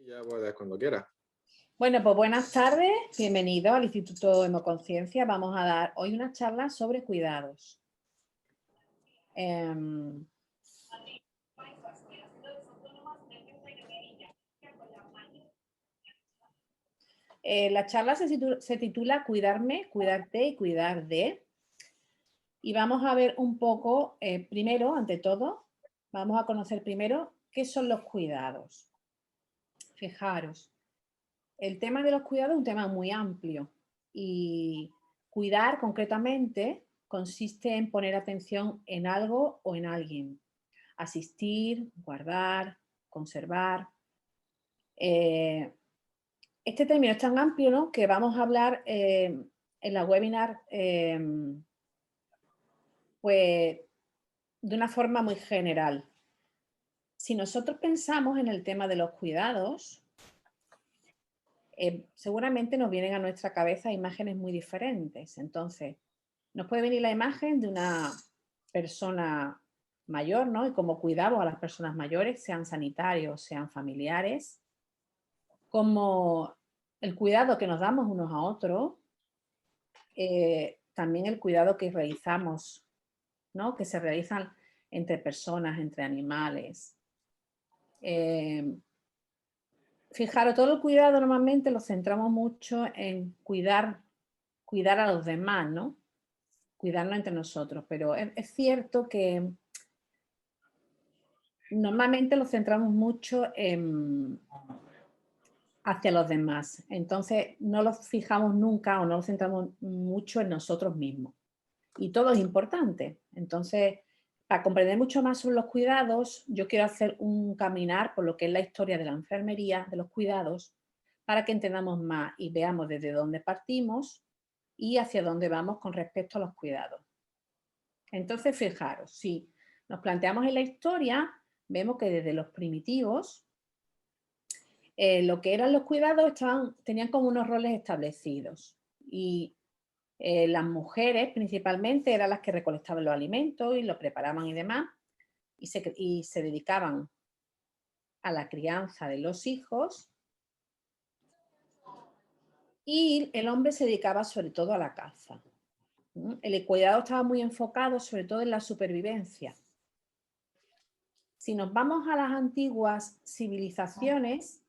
Ya puedes cuando quieras. Bueno, pues buenas tardes, bienvenido al Instituto Hemoconciencia. Vamos a dar hoy una charla sobre cuidados. La charla se titula Cuidarme, cuidarte y cuidar de. Y vamos a ver un poco, primero, ante todo, vamos a conocer primero qué son los cuidados. Fijaros, el tema de los cuidados es un tema muy amplio y cuidar concretamente consiste en poner atención en algo o en alguien. Asistir, guardar, conservar. Este término es tan amplio, ¿no?, que vamos a hablar en la webinar pues, de una forma muy general. Si nosotros pensamos en el tema de los cuidados, seguramente nos vienen a nuestra cabeza imágenes muy diferentes. Entonces, nos puede venir la imagen de una persona mayor, ¿no? Y como cuidamos a las personas mayores, sean sanitarios, sean familiares, como el cuidado que nos damos unos a otros, también el cuidado que realizamos, ¿no?, que se realizan entre personas, entre animales. Fijaros, todo el cuidado normalmente lo centramos mucho en cuidar a los demás, ¿no? Cuidarnos entre nosotros, pero es cierto que normalmente lo centramos mucho hacia los demás. Entonces, no los fijamos nunca o no lo centramos mucho en nosotros mismos. Y todo es importante. Entonces, para comprender mucho más sobre los cuidados, yo quiero hacer un caminar por lo que es la historia de la enfermería, de los cuidados, para que entendamos más y veamos desde dónde partimos y hacia dónde vamos con respecto a los cuidados. Entonces, fijaros, si nos planteamos en la historia, vemos que desde los primitivos, lo que eran los cuidados tenían como unos roles establecidos. Y las mujeres principalmente eran las que recolectaban los alimentos y los preparaban y demás, y se dedicaban a la crianza de los hijos, y el hombre se dedicaba sobre todo a la caza. El cuidado estaba muy enfocado sobre todo en la supervivencia. Si nos vamos a las antiguas civilizaciones,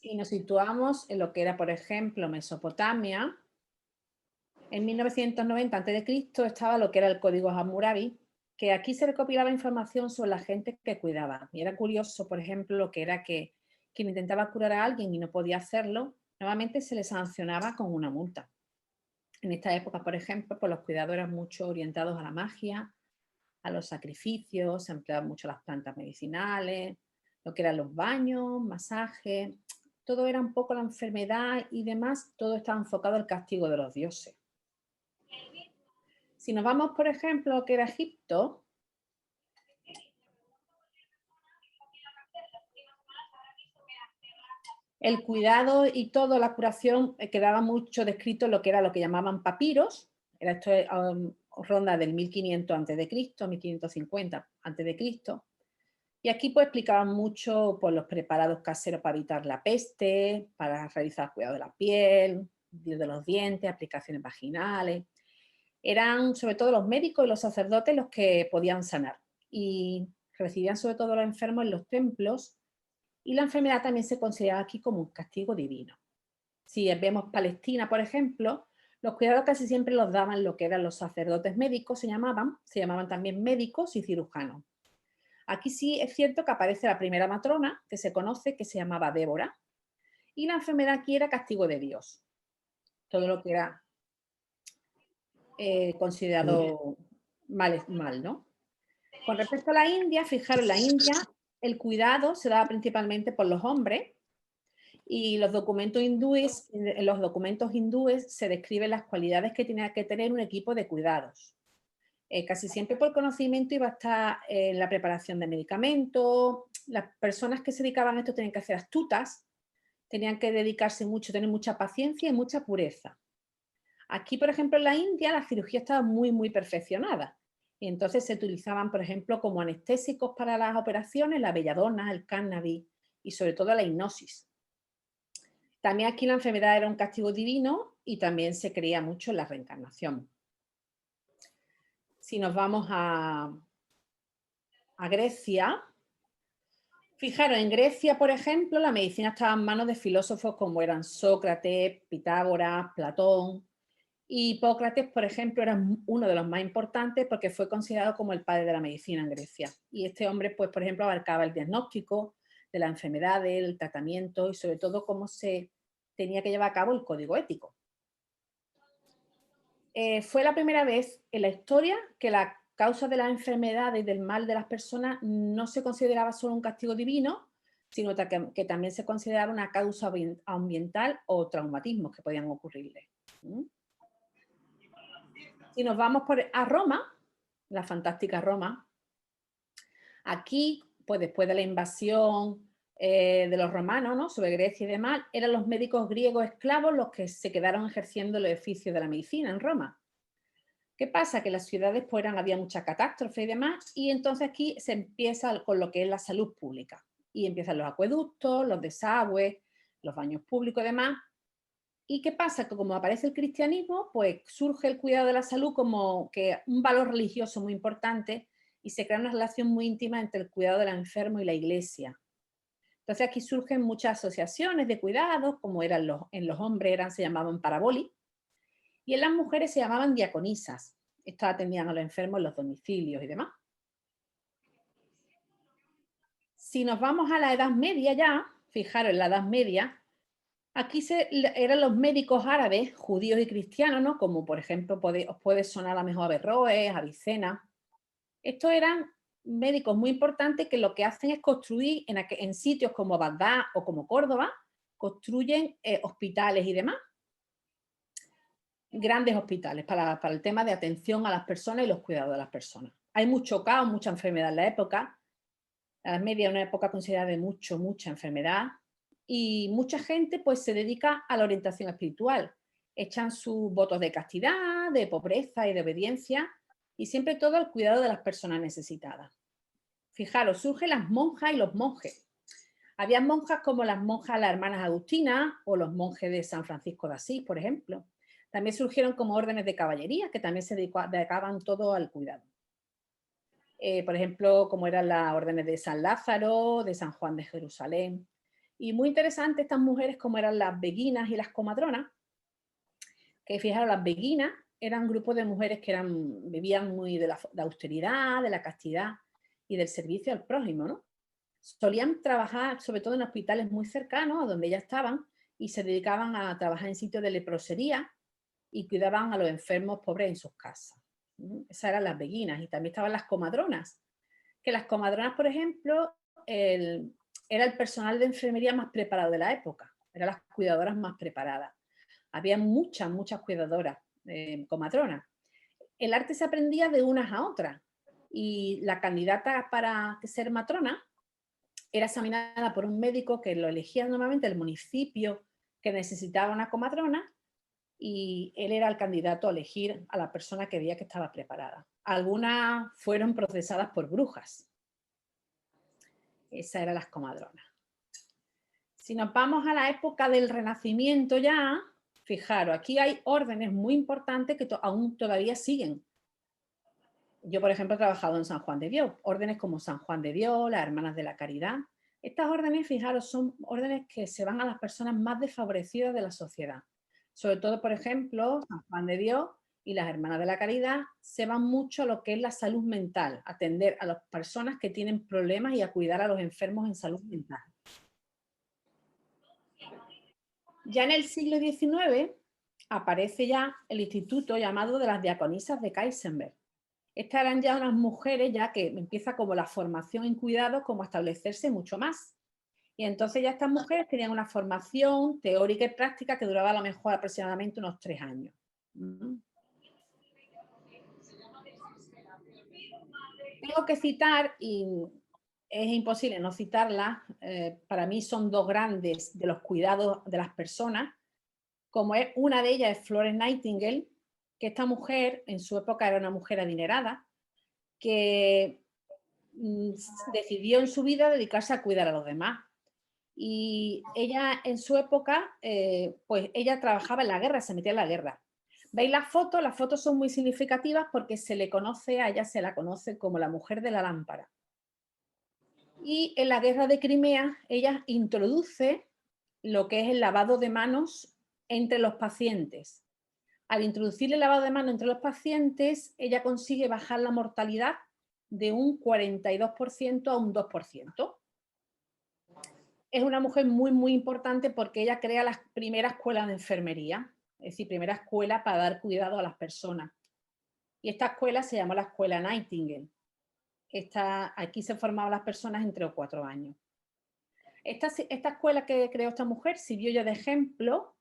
y nos situamos en lo que era, por ejemplo, Mesopotamia, en 1990 a.C. estaba lo que era el Código Hammurabi, que aquí se recopilaba información sobre la gente que cuidaba. Y era curioso, por ejemplo, lo que era que quien intentaba curar a alguien y no podía hacerlo, nuevamente se le sancionaba con una multa. En esta época, por ejemplo, pues los cuidados eran mucho orientados a la magia, a los sacrificios, se empleaban mucho las plantas medicinales, lo que eran los baños, masajes, todo era un poco la enfermedad y demás, todo estaba enfocado al castigo de los dioses. Si nos vamos, por ejemplo, a lo que era Egipto, el cuidado y toda la curación quedaba mucho descrito en lo que era lo que llamaban papiros. Esto ronda del 1500 a.C., 1550 a.C. Y aquí pues explicaban mucho pues, los preparados caseros para evitar la peste, para realizar cuidado de la piel, de los dientes, aplicaciones vaginales. Eran sobre todo los médicos y los sacerdotes los que podían sanar. Y recibían sobre todo a los enfermos en los templos, y la enfermedad también se consideraba aquí como un castigo divino. Si vemos Palestina, por ejemplo, los cuidados casi siempre los daban lo que eran los sacerdotes médicos, se llamaban también médicos y cirujanos. Aquí sí es cierto que aparece la primera matrona, que se conoce, que se llamaba Débora, y la enfermedad aquí era castigo de Dios. Todo lo que era considerado mal, ¿no? Con respecto a la India, fijaros, en la India el cuidado se daba principalmente por los hombres, y en los documentos hindúes se describen las cualidades que tenía que tener un equipo de cuidados. Casi siempre por conocimiento iba a estar en la preparación de medicamentos. Las personas que se dedicaban a esto tenían que ser astutas, tenían que dedicarse mucho, tener mucha paciencia y mucha pureza. Aquí, por ejemplo, en la India, la cirugía estaba muy, muy perfeccionada. Y entonces se utilizaban, por ejemplo, como anestésicos para las operaciones, la belladona, el cannabis y sobre todo la hipnosis. También aquí la enfermedad era un castigo divino y también se creía mucho en la reencarnación. Si nos vamos a Grecia, fijaros, en Grecia, por ejemplo, la medicina estaba en manos de filósofos como eran Sócrates, Pitágoras, Platón. Y Hipócrates, por ejemplo, era uno de los más importantes porque fue considerado como el padre de la medicina en Grecia. Y este hombre, pues, por ejemplo, abarcaba el diagnóstico de las enfermedades, el tratamiento y sobre todo cómo se tenía que llevar a cabo el código ético. Fue la primera vez en la historia que la causa de las enfermedades y del mal de las personas no se consideraba solo un castigo divino, sino que también se consideraba una causa ambiental o traumatismos que podían ocurrirle. Si nos vamos a Roma, la fantástica Roma, aquí, pues después de la invasión de los romanos, ¿no?, sobre Grecia y demás, eran los médicos griegos esclavos los que se quedaron ejerciendo el oficio de la medicina en Roma. ¿Qué pasa? Que en las ciudades pues, había mucha catástrofe y demás, y entonces aquí se empieza con lo que es la salud pública. Y empiezan los acueductos, los desagües, los baños públicos y demás. ¿Y qué pasa? Que como aparece el cristianismo, pues surge el cuidado de la salud como que un valor religioso muy importante y se crea una relación muy íntima entre el cuidado del enfermo y la iglesia. Entonces aquí surgen muchas asociaciones de cuidados, como en los hombres se llamaban paraboli, y en las mujeres se llamaban diaconisas. Estas atendían a los enfermos en los domicilios y demás. Si nos vamos a la Edad Media ya, fijaros, en la Edad Media, aquí eran los médicos árabes, judíos y cristianos, ¿no? Como por ejemplo os puede sonar a lo mejor Averroes, Avicena. Estos eran médicos muy importantes que lo que hacen es construir en sitios como Bagdad o como Córdoba, construyen hospitales y demás. Grandes hospitales para el tema de atención a las personas y los cuidados de las personas. Hay mucho caos, mucha enfermedad en la época. La Edad Media es una época considerada de mucha enfermedad. Y mucha gente pues se dedica a la orientación espiritual. Echan sus votos de castidad, de pobreza y de obediencia y siempre todo al cuidado de las personas necesitadas. Fijaros, surgen las monjas y los monjes. Había monjas como las monjas, las hermanas agustinas o los monjes de San Francisco de Asís, por ejemplo. También surgieron como órdenes de caballería que también se dedicaban todo al cuidado. Por ejemplo, como eran las órdenes de San Lázaro, de San Juan de Jerusalén. Y muy interesante estas mujeres como eran las beguinas y las comadronas, que fijaros, las beguinas eran un grupo de mujeres que vivían muy de la austeridad, de la castidad y del servicio al prójimo, ¿no? Solían trabajar sobre todo en hospitales muy cercanos a donde ya estaban y se dedicaban a trabajar en sitios de leprosería y cuidaban a los enfermos pobres en sus casas. Esas eran las beguinas. Y también estaban las comadronas, que las comadronas, por ejemplo, era el personal de enfermería más preparado de la época, eran las cuidadoras más preparadas. Había muchas cuidadoras, comadronas. El arte se aprendía de unas a otras y la candidata para ser matrona era examinada por un médico que lo elegía normalmente el municipio que necesitaba una comadrona y él era el candidato a elegir a la persona que veía que estaba preparada. Algunas fueron procesadas por brujas. Esas eran las comadronas. Si nos vamos a la época del Renacimiento ya, fijaros, aquí hay órdenes muy importantes que aún todavía siguen. Yo, por ejemplo, he trabajado en San Juan de Dios, órdenes como San Juan de Dios, las Hermanas de la Caridad. Estas órdenes, fijaros, son órdenes que se van a las personas más desfavorecidas de la sociedad. Sobre todo, por ejemplo, San Juan de Dios y las Hermanas de la Caridad se van mucho a lo que es la salud mental, atender a las personas que tienen problemas y a cuidar a los enfermos en salud mental. Ya en el siglo XIX aparece ya el instituto llamado de las diaconisas de Kaisenberg. Estas eran ya unas mujeres ya que empieza como la formación en cuidados como a establecerse mucho más. Y entonces ya estas mujeres tenían una formación teórica y práctica que duraba a lo mejor aproximadamente unos 3 años. Tengo que citar, y es imposible no citarlas, para mí son dos grandes de los cuidados de las personas, como es una de ellas es Florence Nightingale, que esta mujer en su época era una mujer adinerada, que decidió en su vida dedicarse a cuidar a los demás. Y ella en su época, pues ella trabajaba en la guerra, se metía en la guerra. ¿Veis las fotos son muy significativas porque se le conoce, a ella se la conoce como la mujer de la lámpara. Y en la guerra de Crimea, ella introduce lo que es el lavado de manos entre los pacientes. Al introducir el lavado de manos entre los pacientes, ella consigue bajar la mortalidad de un 42% a un 2%. Es una mujer muy, muy importante porque ella crea la primera escuela de enfermería, es decir, primera escuela para dar cuidado a las personas. Y esta escuela se llamó la Escuela Nightingale. Aquí se formaban las personas entre los 4 años. Esta escuela que creó esta mujer sirvió ya de ejemplo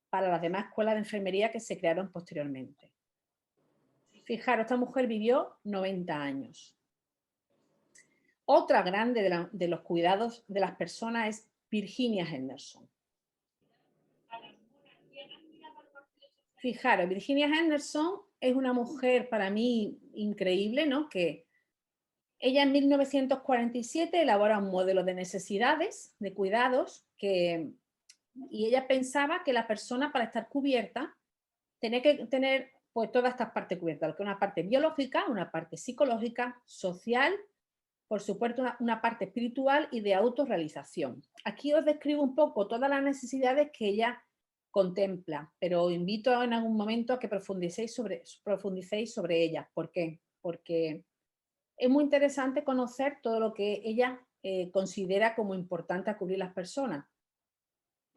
para las demás escuelas de enfermería que se crearon posteriormente. Fijaros, esta mujer vivió 90 años. Otra grande de los cuidados de las personas es Virginia Henderson. Fijaros, Virginia Henderson es una mujer para mí increíble, ¿no? Que ella en 1947 elabora un modelo de necesidades, de cuidados, y ella pensaba que la persona para estar cubierta tenía que tener pues todas estas partes cubiertas, lo que es una parte biológica, una parte psicológica, social, por supuesto una parte espiritual y de autorrealización. Aquí os describo un poco todas las necesidades que ella contempla, pero os invito en algún momento a que profundicéis sobre ellas. ¿Por qué? Porque es muy interesante conocer todo lo que ella considera como importante a cubrir las personas.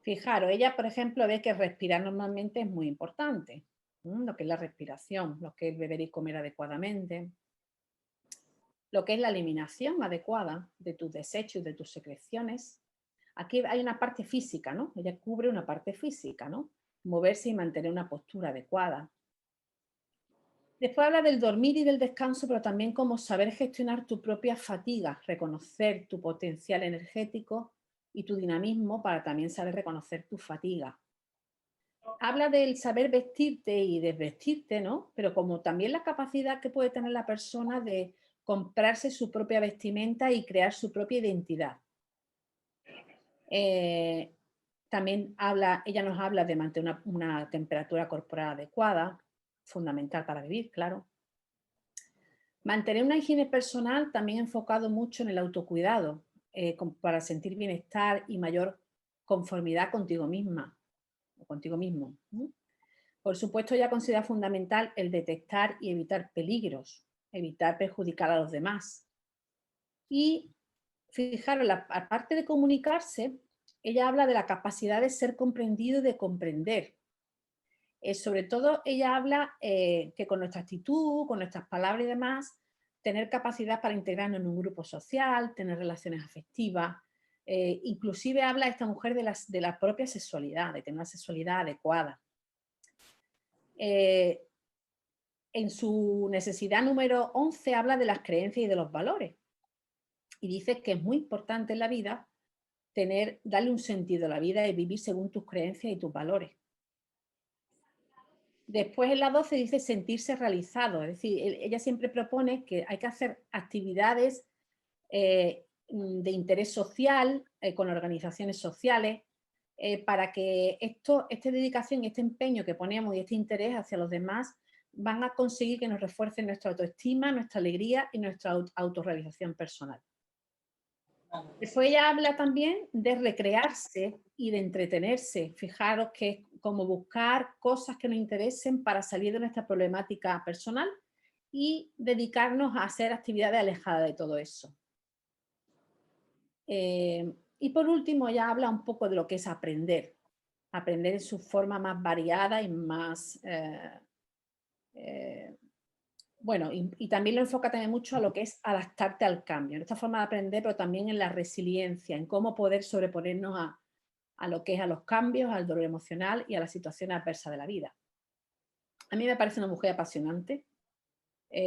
Fijaros, ella, por ejemplo, ve que respirar normalmente es muy importante, lo que es la respiración, lo que es beber y comer adecuadamente, lo que es la eliminación adecuada de tus desechos y de tus secreciones. Aquí hay una parte física, ¿no? Ella cubre una parte física, ¿no? Moverse y mantener una postura adecuada. Después habla del dormir y del descanso, pero también como saber gestionar tu propia fatiga, reconocer tu potencial energético y tu dinamismo para también saber reconocer tu fatiga. Habla del saber vestirte y desvestirte, ¿no? Pero como también la capacidad que puede tener la persona de comprarse su propia vestimenta y crear su propia identidad. También ella nos habla de mantener una temperatura corporal adecuada, fundamental para vivir, claro. Mantener una higiene personal también enfocado mucho en el autocuidado, para sentir bienestar y mayor conformidad contigo misma o contigo mismo. Por supuesto, ella considera fundamental el detectar y evitar peligros, evitar perjudicar a los demás. Y fijaros, aparte de comunicarse, ella habla de la capacidad de ser comprendido y de comprender. Sobre todo, ella habla que con nuestra actitud, con nuestras palabras y demás, tener capacidad para integrarnos en un grupo social, tener relaciones afectivas. Inclusive habla esta mujer de la propia sexualidad, de tener una sexualidad adecuada. En su necesidad número 11 habla de las creencias y de los valores. Y dice que es muy importante en la vida darle un sentido a la vida y vivir según tus creencias y tus valores. Después en la 12 dice sentirse realizado, es decir, ella siempre propone que hay que hacer actividades de interés social con organizaciones sociales para que esta dedicación y este empeño que ponemos y este interés hacia los demás van a conseguir que nos refuercen nuestra autoestima, nuestra alegría y nuestra autorrealización personal. Después ella habla también de recrearse y de entretenerse. Fijaros que es como buscar cosas que nos interesen para salir de nuestra problemática personal y dedicarnos a hacer actividades alejadas de todo eso. Y por último, ella habla un poco de lo que es aprender. Aprender en su forma más variada y más... bueno, y también lo enfoca también mucho a lo que es adaptarte al cambio, en esta forma de aprender, pero también en la resiliencia, en cómo poder sobreponernos a lo que es a los cambios, al dolor emocional y a las situaciones adversas de la vida. A mí me parece una mujer apasionante.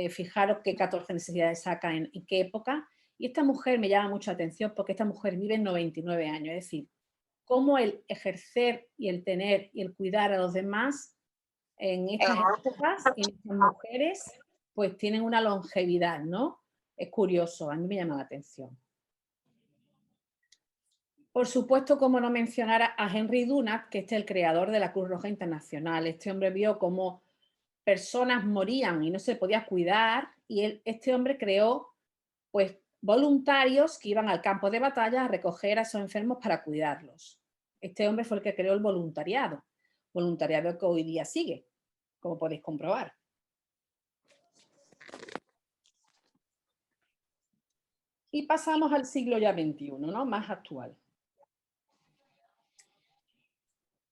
Fijaros qué 14 necesidades saca en qué época. Y esta mujer me llama mucho la atención porque esta mujer vive en 99 años, es decir, cómo el ejercer y el tener y el cuidar a los demás en estas épocas, en estas mujeres, pues tienen una longevidad, ¿no? Es curioso, a mí me llama la atención. Por supuesto, como no mencionar a Henry Dunant, que este es el creador de la Cruz Roja Internacional. Este hombre vio cómo personas morían y no se podía cuidar, y este hombre creó, pues, voluntarios que iban al campo de batalla a recoger a esos enfermos para cuidarlos. Este hombre fue el que creó el voluntariado que hoy día sigue, como podéis comprobar. Y pasamos al siglo ya XXI, ¿no? Más actual.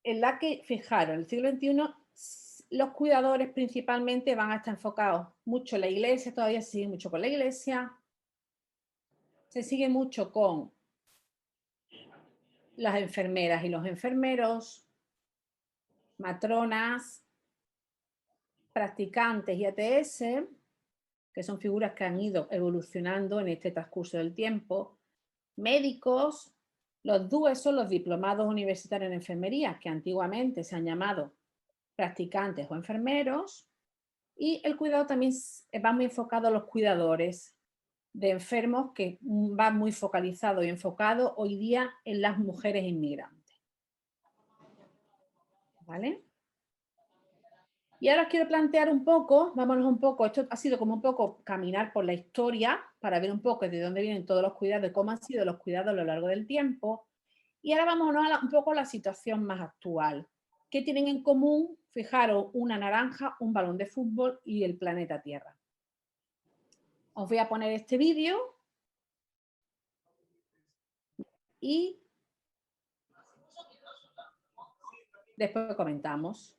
En la que, fijaros, en el siglo XXI los cuidadores principalmente van a estar enfocados mucho en la iglesia, todavía se sigue mucho con la iglesia, se sigue mucho con las enfermeras y los enfermeros, matronas, practicantes y ATS, que son figuras que han ido evolucionando en este transcurso del tiempo, médicos, los DUE son los diplomados universitarios en enfermería, que antiguamente se han llamado practicantes o enfermeros, y el cuidado también va muy enfocado a los cuidadores de enfermos, que va muy focalizado y enfocado hoy día en las mujeres inmigrantes. ¿Vale? Y ahora os quiero plantear un poco, vámonos un poco, esto ha sido como un poco caminar por la historia para ver un poco de dónde vienen todos los cuidados, cómo han sido los cuidados a lo largo del tiempo. Y ahora vámonos a un poco a la situación más actual. ¿Qué tienen en común? Fijaros, una naranja, un balón de fútbol y el planeta Tierra. Os voy a poner este vídeo y después comentamos.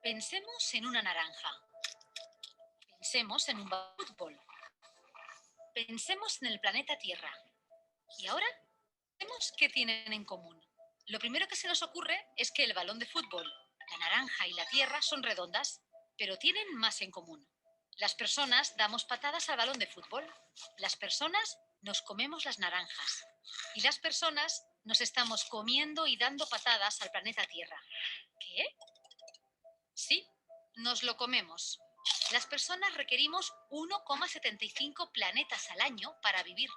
Pensemos en una naranja. Pensemos en un fútbol. Pensemos en el planeta Tierra. Y ahora, vemos qué tienen en común. Lo primero que se nos ocurre es que el balón de fútbol, la naranja y la Tierra son redondas, pero tienen más en común. Las personas damos patadas al balón de fútbol. Las personas nos comemos las naranjas. Y las personas nos estamos comiendo y dando patadas al planeta Tierra. ¿Qué? Sí, nos lo comemos. Las personas requerimos 1,75 planetas al año para vivir.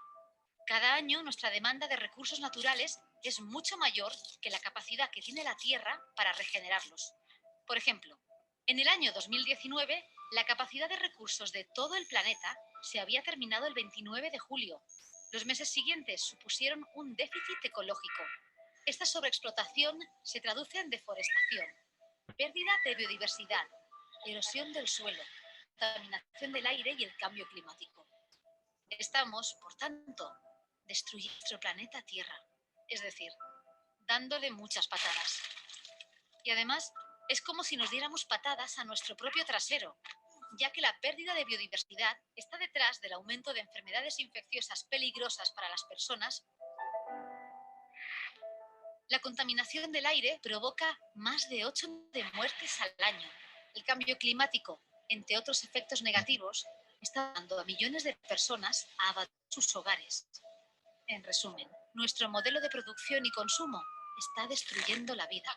Cada año nuestra demanda de recursos naturales es mucho mayor que la capacidad que tiene la Tierra para regenerarlos. Por ejemplo, en el año 2019, la capacidad de recursos de todo el planeta se había terminado el 29 de julio. Los meses siguientes supusieron un déficit ecológico. Esta sobreexplotación se traduce en deforestación, pérdida de biodiversidad, erosión del suelo, contaminación del aire y el cambio climático. Estamos, por tanto, destruyendo nuestro planeta Tierra, es decir, dándole muchas patadas. Y además, es como si nos diéramos patadas a nuestro propio trasero, ya que la pérdida de biodiversidad está detrás del aumento de enfermedades infecciosas peligrosas para las personas. La contaminación del aire provoca más de 8 de muertes al año. El cambio climático, entre otros efectos negativos, está dando a millones de personas a abatir sus hogares. En resumen, nuestro modelo de producción y consumo está destruyendo la vida.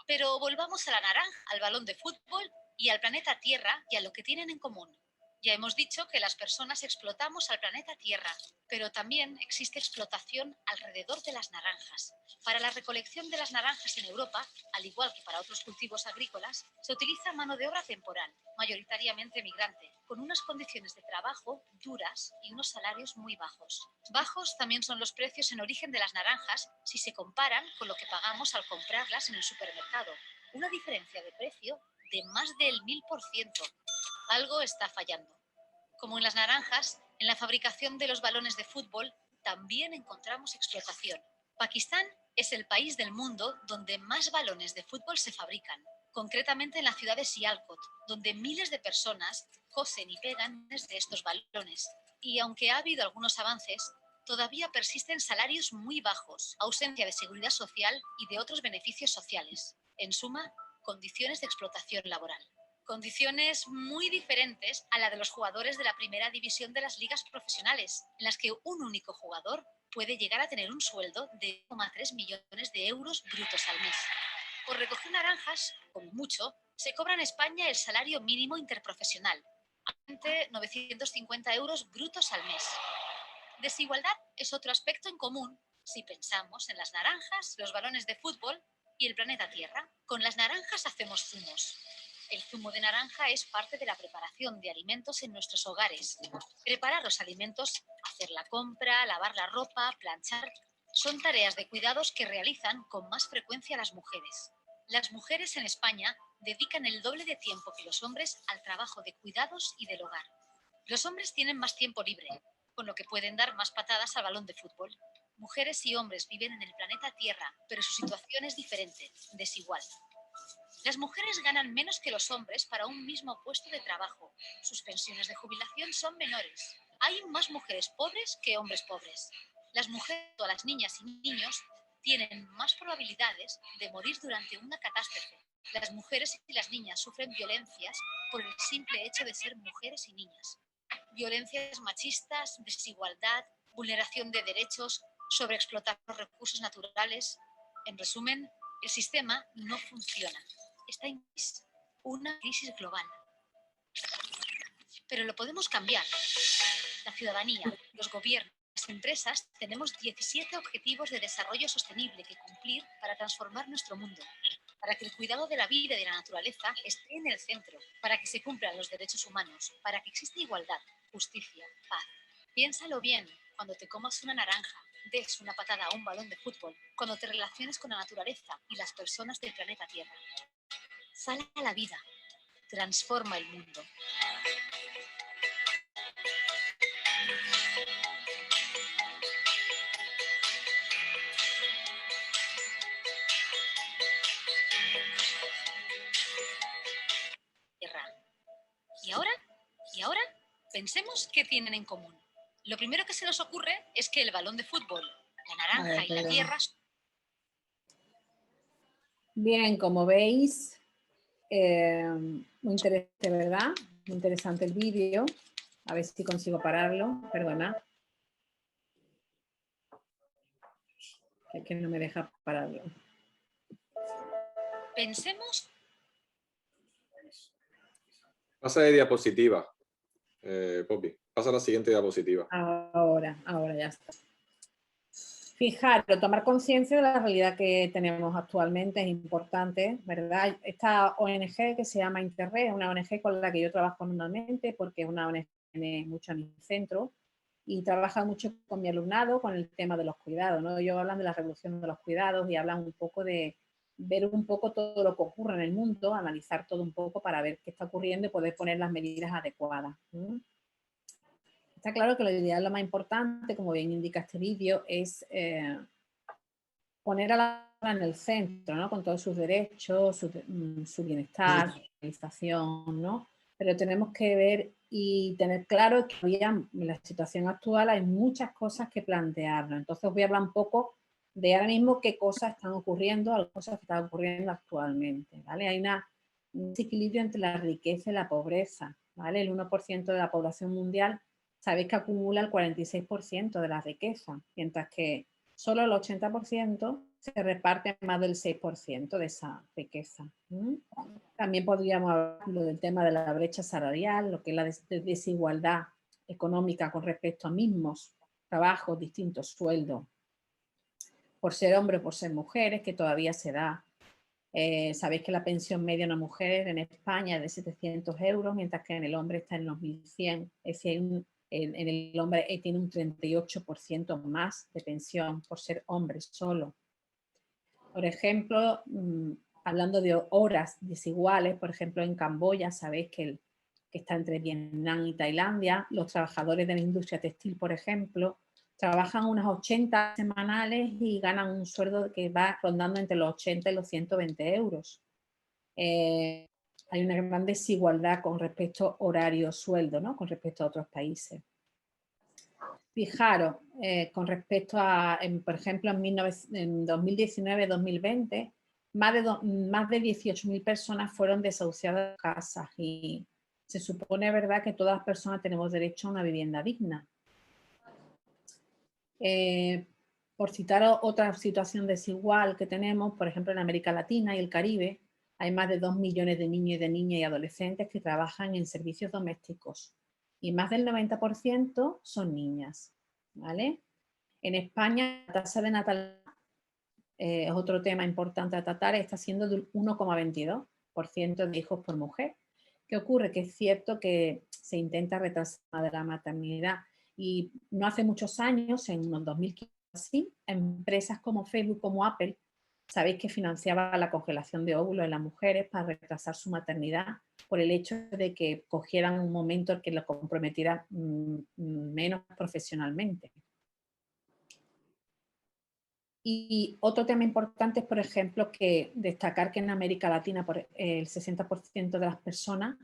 Pero volvamos a la naranja, al balón de fútbol y al planeta Tierra y a lo que tienen en común. Ya hemos dicho que las personas explotamos al planeta Tierra, pero también existe explotación alrededor de las naranjas. Para la recolección de las naranjas en Europa, al igual que para otros cultivos agrícolas, se utiliza mano de obra temporal, mayoritariamente migrante, con unas condiciones de trabajo duras y unos salarios muy bajos. Bajos también son los precios en origen de las naranjas si se comparan con lo que pagamos al comprarlas en el supermercado. Una diferencia de precio de más del 1000%. Algo está fallando. Como en las naranjas, en la fabricación de los balones de fútbol también encontramos explotación. Pakistán es el país del mundo donde más balones de fútbol se fabrican, concretamente en la ciudad de Sialkot, donde miles de personas cosen y pegan desde estos balones. Y aunque ha habido algunos avances, todavía persisten salarios muy bajos, ausencia de seguridad social y de otros beneficios sociales. En suma, condiciones de explotación laboral. Condiciones muy diferentes a la de los jugadores de la primera división de las ligas profesionales, en las que un único jugador puede llegar a tener un sueldo de 1,3 millones de euros brutos al mes. Por recoger naranjas, como mucho, se cobra en España el salario mínimo interprofesional, de 950 euros brutos al mes. Desigualdad es otro aspecto en común si pensamos en las naranjas, los balones de fútbol y el planeta Tierra. Con las naranjas hacemos zumos. El zumo de naranja es parte de la preparación de alimentos en nuestros hogares. Preparar los alimentos, hacer la compra, lavar la ropa, planchar, son tareas de cuidados que realizan con más frecuencia las mujeres. Las mujeres en España dedican el doble de tiempo que los hombres al trabajo de cuidados y del hogar. Los hombres tienen más tiempo libre, con lo que pueden dar más patadas al balón de fútbol. Mujeres y hombres viven en el planeta Tierra, pero su situación es diferente, desigual. Las mujeres ganan menos que los hombres para un mismo puesto de trabajo. Sus pensiones de jubilación son menores. Hay más mujeres pobres que hombres pobres. Las mujeres o las niñas y niños tienen más probabilidades de morir durante una catástrofe. Las mujeres y las niñas sufren violencias por el simple hecho de ser mujeres y niñas. Violencias machistas, desigualdad, vulneración de derechos, sobreexplotar los recursos naturales. En resumen, el sistema no funciona. Está en crisis, una crisis global. Pero lo podemos cambiar. La ciudadanía, los gobiernos, las empresas, tenemos 17 objetivos de desarrollo sostenible que cumplir para transformar nuestro mundo, para que el cuidado de la vida y de la naturaleza esté en el centro, para que se cumplan los derechos humanos, para que exista igualdad, justicia, paz. Piénsalo bien cuando te comas una naranja, des una patada a un balón de fútbol, cuando te relaciones con la naturaleza y las personas del planeta Tierra. Sal a la vida, transforma el mundo. Tierra. ¿Y ahora? Pensemos qué tienen en común. Lo primero que se nos ocurre es que el balón de fútbol, la naranja y la tierra... Bien, como veis, muy interesante, ¿verdad? Muy interesante el vídeo. A ver si consigo pararlo, perdona. Es que no me deja pararlo. Pensemos... Pasa de diapositiva, Poppy. Pasa a la siguiente diapositiva. Ahora ya está. Fijaros, tomar conciencia de la realidad que tenemos actualmente es importante, ¿verdad? Esta ONG que se llama Interred es una ONG con la que yo trabajo normalmente porque es una ONG que tiene mucho en mi centro y trabaja mucho con mi alumnado con el tema de los cuidados, ¿no? Ellos hablan de la revolución de los cuidados y hablan un poco de ver un poco todo lo que ocurre en el mundo, analizar todo un poco para ver qué está ocurriendo y poder poner las medidas adecuadas. Está claro que lo ideal, lo más importante, como bien indica este vídeo, es poner a la persona en el centro, ¿no? Con todos sus derechos, su bienestar, su realización, ¿no? Pero tenemos que ver y tener claro que en la situación actual hay muchas cosas que plantearnos. Entonces voy a hablar un poco de ahora mismo qué cosas están ocurriendo, las cosas que están ocurriendo actualmente, ¿vale? Hay un desequilibrio entre la riqueza y la pobreza, ¿vale? El 1% de la población mundial, sabéis que acumula el 46% de la riqueza, mientras que solo el 80% se reparte más del 6% de esa riqueza. También podríamos hablar del tema de la brecha salarial, lo que es la desigualdad económica con respecto a mismos trabajos, distintos sueldos, por ser hombres o por ser mujeres, que todavía se da. Sabéis que la pensión media de una mujer en España es de 700 euros, mientras que en el hombre está en los 1.100. Es decir, en el hombre tiene un 38% más de pensión por ser hombre solo. Por ejemplo, hablando de horas desiguales, por ejemplo, en Camboya, sabéis que está entre Vietnam y Tailandia, los trabajadores de la industria textil, por ejemplo, trabajan unas 80 semanales y ganan un sueldo que va rondando entre los 80 y los 120 euros. Hay una gran desigualdad con respecto a horario-sueldo, ¿no? Con respecto a otros países. Fijaros, con respecto a, por ejemplo, en 2019-2020, más de 18.000 personas fueron desahuciadas de casas y se supone, ¿verdad?, que todas las personas tenemos derecho a una vivienda digna. Por citar otra situación desigual que tenemos, por ejemplo, en América Latina y el Caribe, hay más de 2 millones de niños y de niñas y adolescentes que trabajan en servicios domésticos y más del 90% son niñas, ¿vale? En España la tasa de natalidad es otro tema importante a tratar, está siendo del 1,22% de hijos por mujer. ¿Qué ocurre? Que es cierto que se intenta retrasar de la maternidad y no hace muchos años, en unos 2015 así, empresas como Facebook, como Apple, sabéis que financiaba la congelación de óvulos en las mujeres para retrasar su maternidad por el hecho de que cogieran un momento en que lo comprometiera menos profesionalmente. Y otro tema importante es, por ejemplo, que destacar que en América Latina el 60% de las personas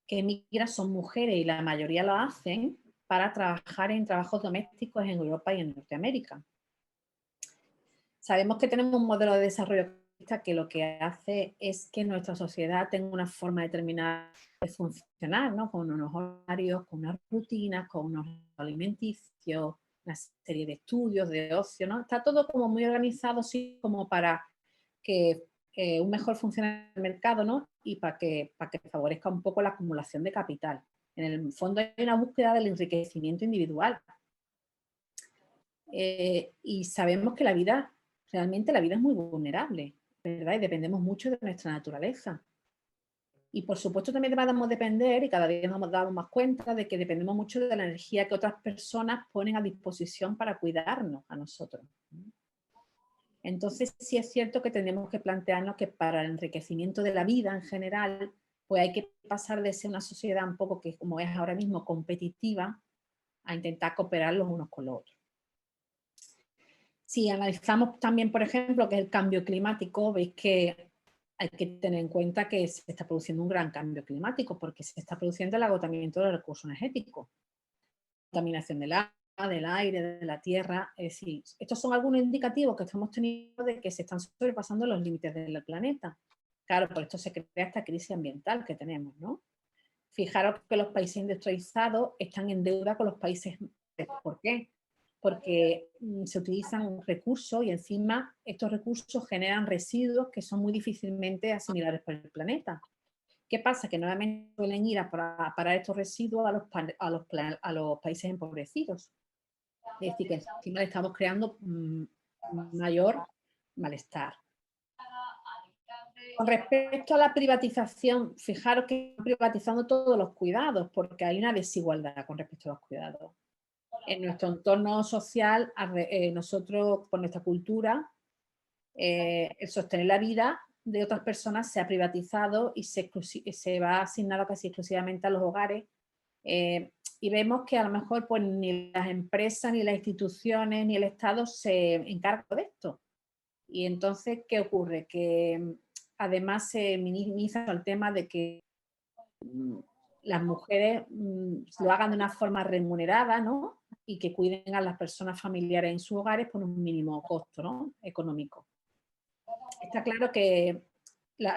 que emigran son mujeres y la mayoría lo hacen para trabajar en trabajos domésticos en Europa y en Norteamérica. Sabemos que tenemos un modelo de desarrollo que lo que hace es que nuestra sociedad tenga una forma determinada de funcionar, ¿no? Con unos horarios, con unas rutinas, con unos alimenticios, una serie de estudios, de ocio, ¿no? Está todo como muy organizado, sí, como para que un mejor funcionamiento del mercado, ¿no? Y para que favorezca un poco la acumulación de capital. En el fondo hay una búsqueda del enriquecimiento individual. Y sabemos que realmente la vida es muy vulnerable, ¿verdad? Y dependemos mucho de nuestra naturaleza. Y por supuesto también debemos depender, y cada día nos damos más cuenta de que dependemos mucho de la energía que otras personas ponen a disposición para cuidarnos a nosotros. Entonces sí es cierto que tenemos que plantearnos que para el enriquecimiento de la vida en general, pues hay que pasar de ser una sociedad un poco que como es ahora mismo competitiva, a intentar cooperar los unos con los otros. Si analizamos también, por ejemplo, que es el cambio climático, veis que hay que tener en cuenta que se está produciendo un gran cambio climático porque se está produciendo el agotamiento de los recursos energéticos, contaminación del agua, del aire, de la tierra. Es decir, estos son algunos indicativos que estamos teniendo de que se están sobrepasando los límites del planeta. Claro, por esto se crea esta crisis ambiental que tenemos, ¿no? Fijaros que los países industrializados están en deuda con los países. ¿Por qué? Porque se utilizan recursos y encima estos recursos generan residuos que son muy difícilmente asimilables por el planeta. ¿Qué pasa? Que nuevamente suelen ir a parar estos residuos a los países empobrecidos. Es decir, que encima le estamos creando mayor malestar. Con respecto a la privatización, fijaros que están privatizando todos los cuidados porque hay una desigualdad con respecto a los cuidados. En nuestro entorno social, nosotros, por nuestra cultura, el sostener la vida de otras personas se ha privatizado y se va asignado casi exclusivamente a los hogares. Y vemos que a lo mejor pues, ni las empresas, ni las instituciones, ni el Estado se encargan de esto. Y entonces, ¿qué ocurre? Que además se minimiza el tema de que las mujeres lo hagan de una forma remunerada, ¿no? Y que cuiden a las personas familiares en sus hogares por un mínimo costo, ¿no? Económico. Está claro que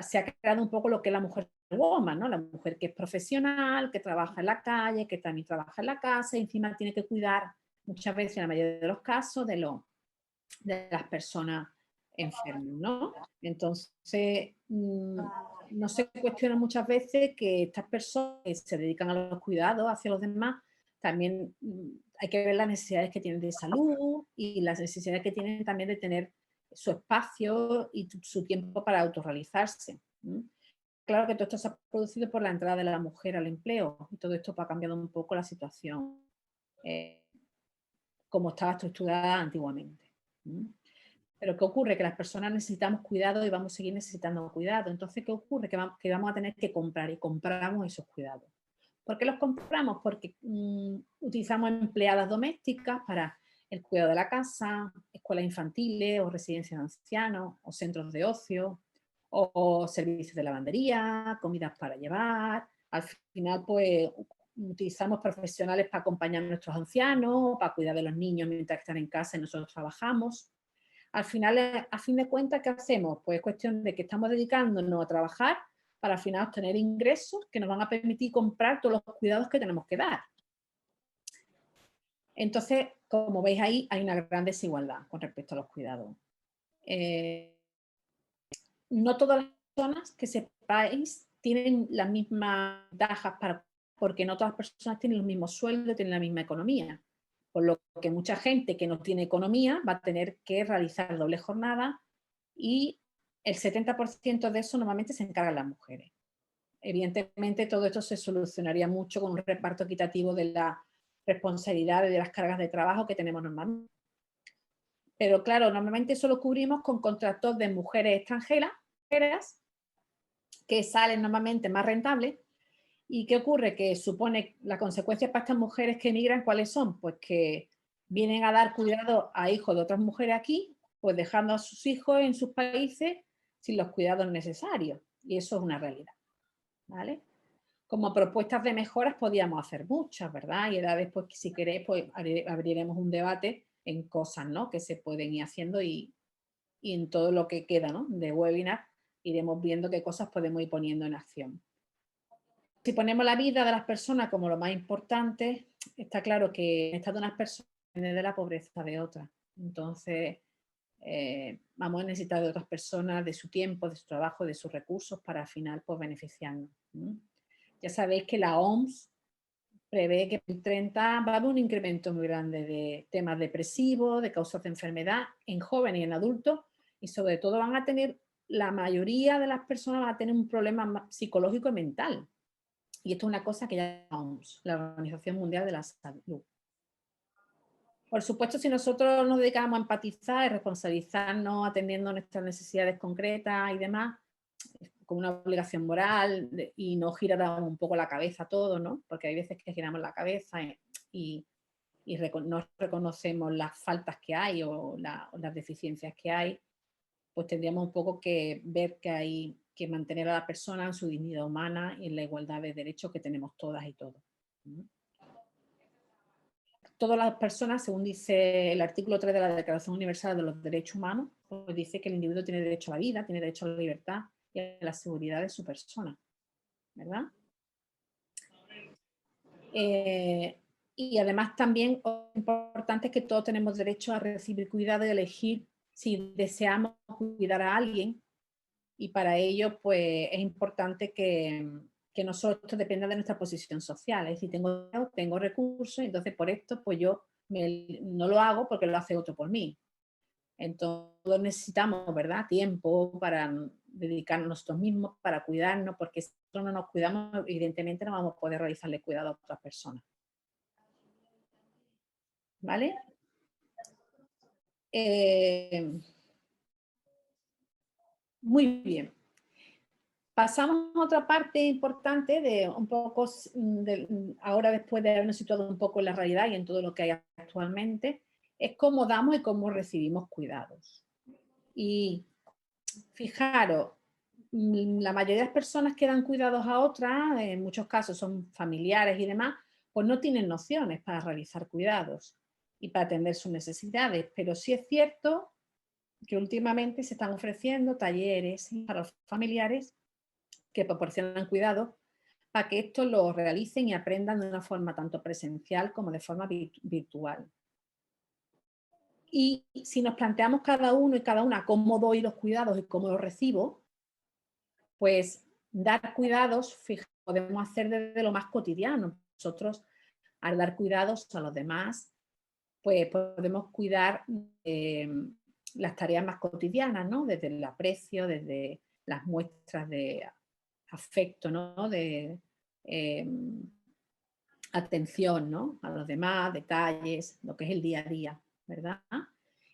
se ha creado un poco lo que es la mujer woman, ¿no? La mujer que es profesional, que trabaja en la calle, que también trabaja en la casa y encima tiene que cuidar muchas veces, en la mayoría de los casos, de las personas enfermas, ¿no? Entonces, no se cuestiona muchas veces que estas personas que se dedican a los cuidados hacia los demás, también hay que ver las necesidades que tienen de salud y las necesidades que tienen también de tener su espacio y su tiempo para autorrealizarse. Claro que todo esto se ha producido por la entrada de la mujer al empleo y todo esto ha cambiado un poco la situación como estaba estructurada antiguamente. Pero ¿qué ocurre? Que las personas necesitamos cuidado y vamos a seguir necesitando cuidado. Entonces, ¿qué ocurre? Que vamos a tener que comprar y compramos esos cuidados. ¿Por qué los compramos? Porque utilizamos empleadas domésticas para el cuidado de la casa, escuelas infantiles o residencias de ancianos o centros de ocio o servicios de lavandería, comidas para llevar. Al final, pues utilizamos profesionales para acompañar a nuestros ancianos, para cuidar de los niños mientras están en casa y nosotros trabajamos. al final, a fin de cuentas, ¿qué hacemos? Pues es cuestión de que estamos dedicándonos a trabajar para al final obtener ingresos que nos van a permitir comprar todos los cuidados que tenemos que dar. Entonces, como veis ahí, hay una gran desigualdad con respecto a los cuidados. No todas las personas que sepáis tienen las mismas ventajas porque no todas las personas tienen los mismos sueldos, tienen la misma economía. Por lo que mucha gente que no tiene economía va a tener que realizar doble jornada y el 70% de eso normalmente se encargan las mujeres. Evidentemente todo esto se solucionaría mucho con un reparto equitativo de la responsabilidad de las cargas de trabajo que tenemos normalmente. Pero claro, normalmente eso lo cubrimos con contratos de mujeres extranjeras que salen normalmente más rentables. ¿Y qué ocurre? Que supone las consecuencias para estas mujeres que emigran, ¿cuáles son? Pues que vienen a dar cuidado a hijos de otras mujeres aquí, pues dejando a sus hijos en sus países sin los cuidados necesarios. Y eso es una realidad, ¿vale? Como propuestas de mejoras podíamos hacer muchas, ¿verdad? Y ahora después, si queréis, pues abriremos un debate en cosas, ¿no? Que se pueden ir haciendo y en todo lo que queda, ¿no? De webinar iremos viendo qué cosas podemos ir poniendo en acción. Si ponemos la vida de las personas como lo más importante, está claro que el estado de unas personas depende de la pobreza de otras. Entonces, vamos a necesitar de otras personas, de su tiempo, de su trabajo, de sus recursos para al final pues, beneficiarnos. Ya sabéis que la OMS prevé que en 2030 va a haber un incremento muy grande de temas depresivos, de causas de enfermedad en jóvenes y en adultos, y sobre todo van a tener, la mayoría de las personas van a tener un problema psicológico y mental. Y esto es una cosa que ya llamamos la Organización Mundial de la Salud. Por supuesto, si nosotros nos dedicamos a empatizar y responsabilizarnos atendiendo nuestras necesidades concretas y demás, con una obligación moral y no girar un poco la cabeza todo, ¿no? Porque hay veces que giramos la cabeza y no reconocemos las faltas que hay o las deficiencias que hay, pues tendríamos un poco que ver que hay que mantener a la persona en su dignidad humana y en la igualdad de derechos que tenemos todas y todos. Todas las personas, según dice el artículo 3 de la Declaración Universal de los Derechos Humanos, pues dice que el individuo tiene derecho a la vida, tiene derecho a la libertad y a la seguridad de su persona, ¿verdad? Y además también lo importante es que todos tenemos derecho a recibir cuidado y elegir si deseamos cuidar a alguien, y para ello pues es importante que nosotros dependa de nuestra posición social, es decir, tengo recursos, entonces por esto pues yo no lo hago porque lo hace otro por mí. Entonces necesitamos, ¿verdad?, tiempo para dedicarnos nosotros mismos, para cuidarnos, porque si nosotros no nos cuidamos, evidentemente no vamos a poder realizarle cuidado a otras personas. ¿Vale? Muy bien. Pasamos a otra parte importante de un poco, ahora después de habernos situado un poco en la realidad y en todo lo que hay actualmente, es cómo damos y cómo recibimos cuidados. Y fijaros, la mayoría de las personas que dan cuidados a otras, en muchos casos son familiares y demás, pues no tienen nociones para realizar cuidados y para atender sus necesidades, pero sí es cierto que últimamente se están ofreciendo talleres para los familiares que proporcionan cuidado para que esto lo realicen y aprendan de una forma tanto presencial como de forma virtual. Y si nos planteamos cada uno y cada una cómo doy los cuidados y cómo los recibo, pues dar cuidados podemos hacer desde lo más cotidiano. Nosotros, al dar cuidados a los demás, pues podemos cuidar las tareas más cotidianas, ¿no? Desde el aprecio, desde las muestras de afecto, ¿no? De atención, ¿no?, a los demás, detalles, lo que es el día a día, ¿verdad?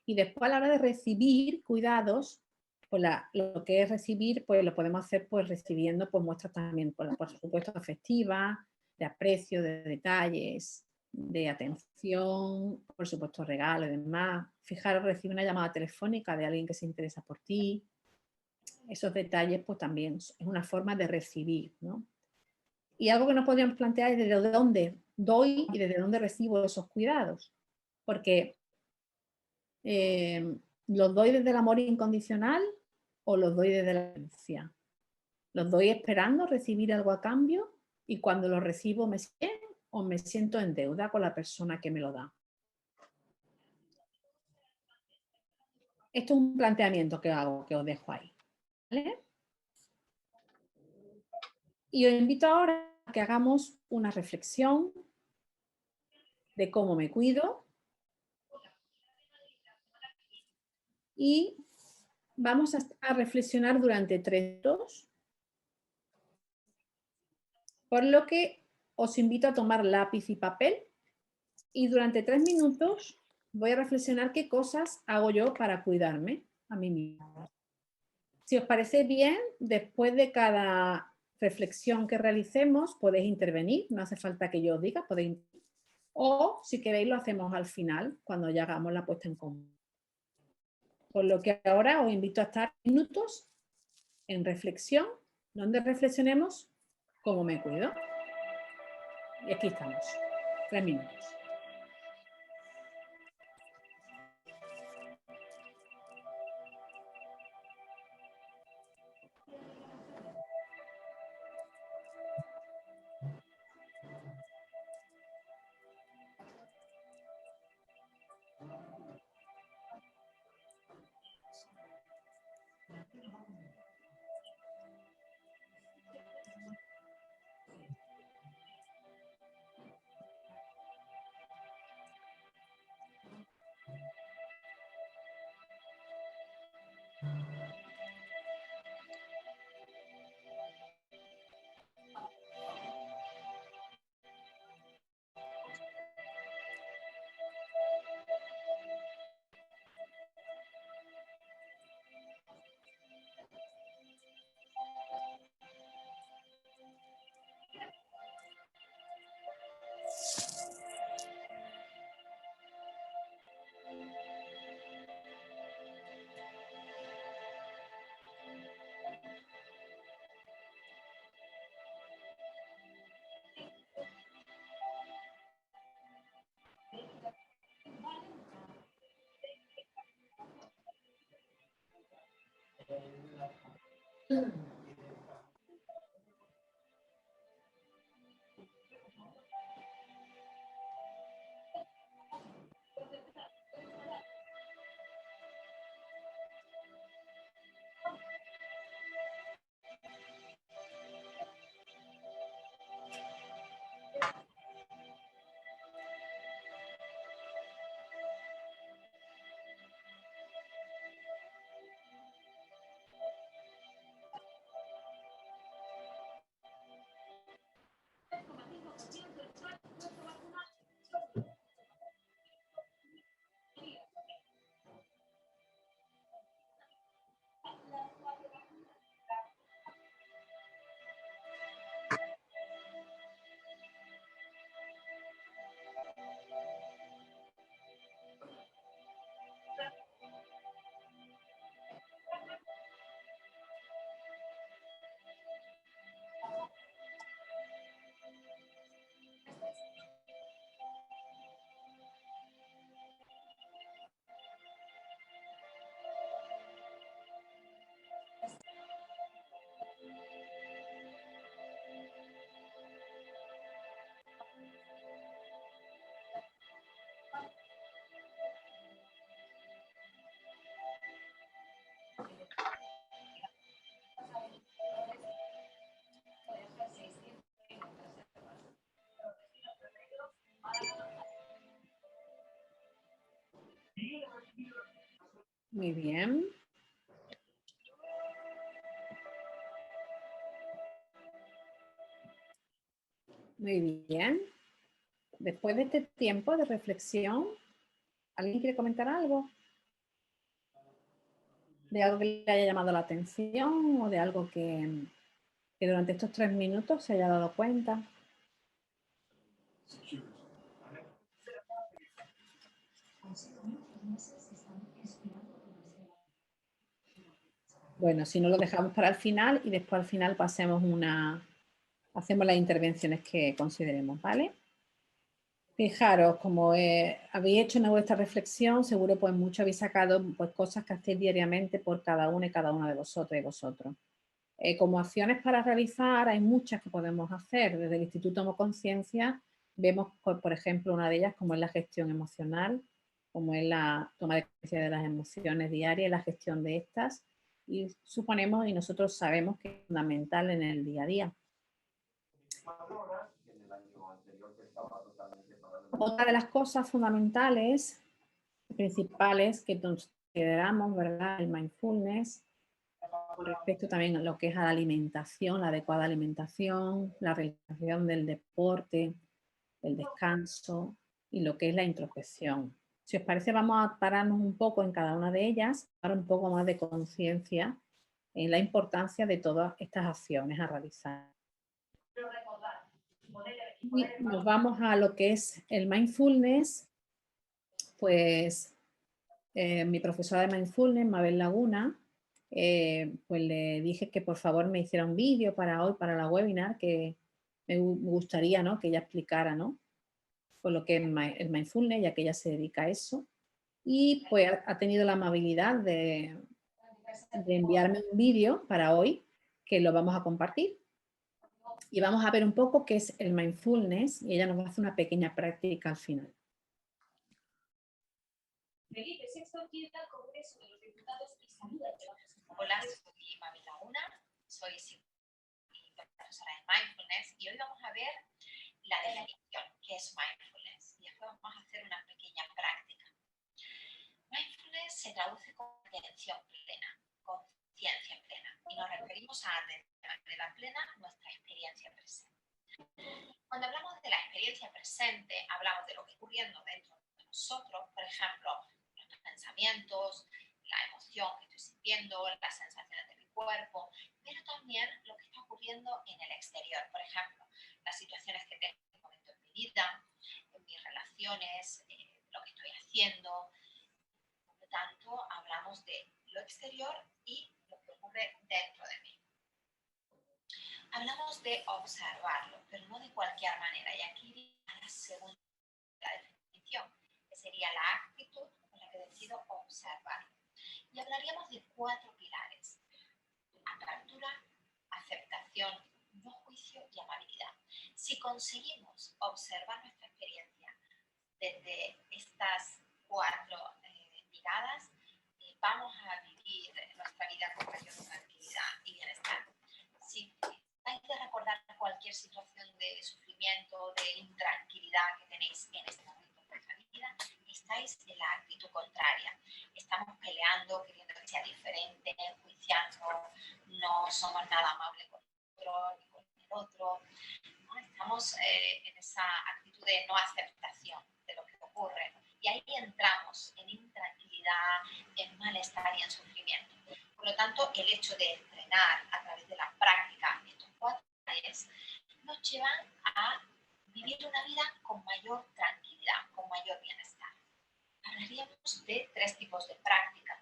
Y después a la hora de recibir cuidados, pues lo que es recibir, pues lo podemos hacer pues recibiendo pues muestras también, por supuesto, afectivas, de aprecio, de detalles, de atención, por supuesto, regalos y demás. Fijaros, recibir una llamada telefónica de alguien que se interesa por ti. Esos detalles pues también es una forma de recibir, ¿no? Y algo que nos podríamos plantear es desde dónde doy y desde dónde recibo esos cuidados. Porque ¿Los doy desde el amor incondicional o los doy desde la creencia? ¿Los doy esperando recibir algo a cambio y cuando lo recibo me siento o me siento en deuda con la persona que me lo da? Esto es un planteamiento que hago, que os dejo ahí, ¿vale? Y os invito ahora a que hagamos una reflexión de cómo me cuido y vamos a reflexionar durante 3 minutos, por lo que os invito a tomar lápiz y papel y durante 3 minutos voy a reflexionar qué cosas hago yo para cuidarme a mí misma. Si os parece bien, después de cada reflexión que realicemos podéis intervenir, no hace falta que yo os diga, podéis, o si queréis lo hacemos al final, cuando ya hagamos la puesta en común. Por lo que ahora os invito a estar minutos en reflexión, donde reflexionemos cómo me cuido. Y aquí estamos, 3 minutos. Muy bien. Muy bien. Después de este tiempo de reflexión, ¿alguien quiere comentar algo? ¿De algo que le haya llamado la atención o de algo que durante estos 3 minutos se haya dado cuenta? Bueno, si no lo dejamos para el final y después al final hacemos las intervenciones que consideremos, ¿vale? Fijaros, como habéis hecho una vuestra reflexión, seguro pues mucho habéis sacado pues, cosas que hacéis diariamente por cada uno y cada una de vosotros y vosotros. Como acciones para realizar hay muchas que podemos hacer. Desde el Instituto Homoconciencia vemos, por ejemplo, una de ellas como es la gestión emocional, como es la toma de conciencia de las emociones diarias y la gestión de estas. Y suponemos y nosotros sabemos que es fundamental en el día a día. Otra de las cosas fundamentales, principales que consideramos, ¿verdad? El mindfulness, con respecto también a lo que es a la alimentación, la adecuada alimentación, la realización del deporte, el descanso y lo que es la introspección. Si os parece, vamos a pararnos un poco en cada una de ellas, para un poco más de conciencia en la importancia de todas estas acciones a realizar. Y nos vamos a lo que es el mindfulness, pues mi profesora de mindfulness, Mabel Laguna, pues le dije que por favor me hiciera un vídeo para hoy, para la webinar, que me gustaría, ¿no?, que ella explicara, ¿no?, con lo que es el mindfulness, ya que ella se dedica a eso. Y pues ha tenido la amabilidad de enviarme un vídeo para hoy, que lo vamos a compartir. Y vamos a ver un poco qué es el mindfulness y ella nos va a hacer una pequeña práctica al final. Felipe, sexta actividad del Congreso de los Diputados y saluda. Hola, soy Mabel Laguna, soy profesora de Mindfulness y hoy vamos a ver la definición, qué es Mindfulness. Y después vamos a hacer una pequeña práctica. Mindfulness se traduce como atención plena, conciencia plena. Y nos referimos a atención plena nuestra experiencia presente. Cuando hablamos de la experiencia presente, hablamos de lo que está ocurriendo dentro de nosotros, por ejemplo, nuestros pensamientos, la emoción que estoy sintiendo, las sensaciones de mi cuerpo, pero también lo que está ocurriendo en el exterior, por ejemplo, las situaciones que tengo en este momento en mi vida, en mis relaciones, lo que estoy haciendo. Por lo tanto, hablamos de lo exterior y lo que ocurre dentro de mí. Hablamos de observarlo, pero no de cualquier manera. Y aquí a la segunda definición, que sería la actitud con la que decido observarlo. Y hablaríamos de 4 pilares: apertura, aceptación, no juicio y amabilidad. Si conseguimos observar nuestra experiencia desde estas 4 miradas, vamos a vivir nuestra vida con mayor tranquilidad y bienestar. Si hay que recordar cualquier situación de sufrimiento, de intranquilidad que tenéis en este momento de vuestra vida, estáis en la actitud contraria. Estamos peleando, queriendo que sea diferente, enjuiciando, no somos nada amables con el otro ni con el otro. ¿No? Estamos en esa actitud de no aceptación de lo que ocurre. Y ahí entramos en intranquilidad, en malestar y en sufrimiento. Por lo tanto, el hecho de entrenar a través de la práctica estos 4 pilares nos llevan a vivir una vida con mayor tranquilidad, con mayor bienestar. Hablaríamos de 3 tipos de práctica.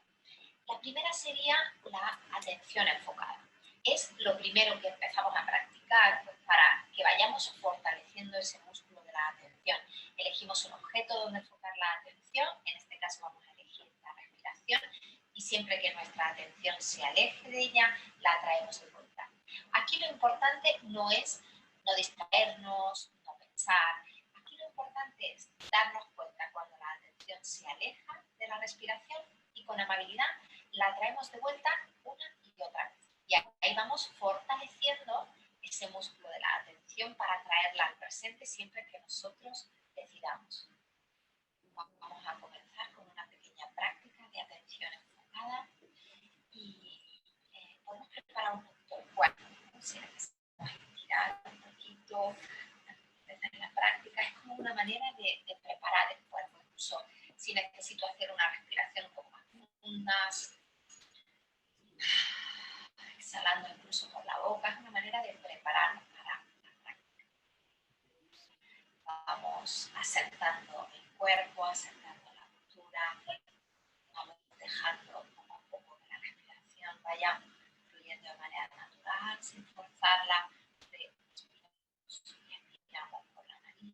La primera sería la atención enfocada. Es lo primero que empezamos a practicar pues, para que vayamos fortaleciendo ese músculo de la atención. Elegimos un objeto donde enfocar la atención, en este caso vamos a elegir la respiración, y siempre que nuestra atención se aleje de ella, la traemos de vuelta. Aquí lo importante no es no distraernos, no pensar. Aquí lo importante es darnos cuenta cuando la atención se aleja de la respiración y con amabilidad la traemos de vuelta una y otra vez. Y ahí vamos fortaleciendo ese músculo de la atención para traerla al presente siempre que nosotros decidamos. Vamos a comenzar con una pequeña práctica de atención enfocada y podemos preparar un poquito el cuerpo. Si necesitamos estirar un poquito, empezar la práctica, es como una manera de preparar el cuerpo. Incluso si necesito hacer una respiración un poco más profunda, exhalando incluso por la boca, es una manera de prepararnos para la práctica. Vamos asentando el cuerpo, asentando la postura, vamos dejando poco a poco que la respiración vaya fluyendo de manera natural, sin forzarla. Respiramos por la nariz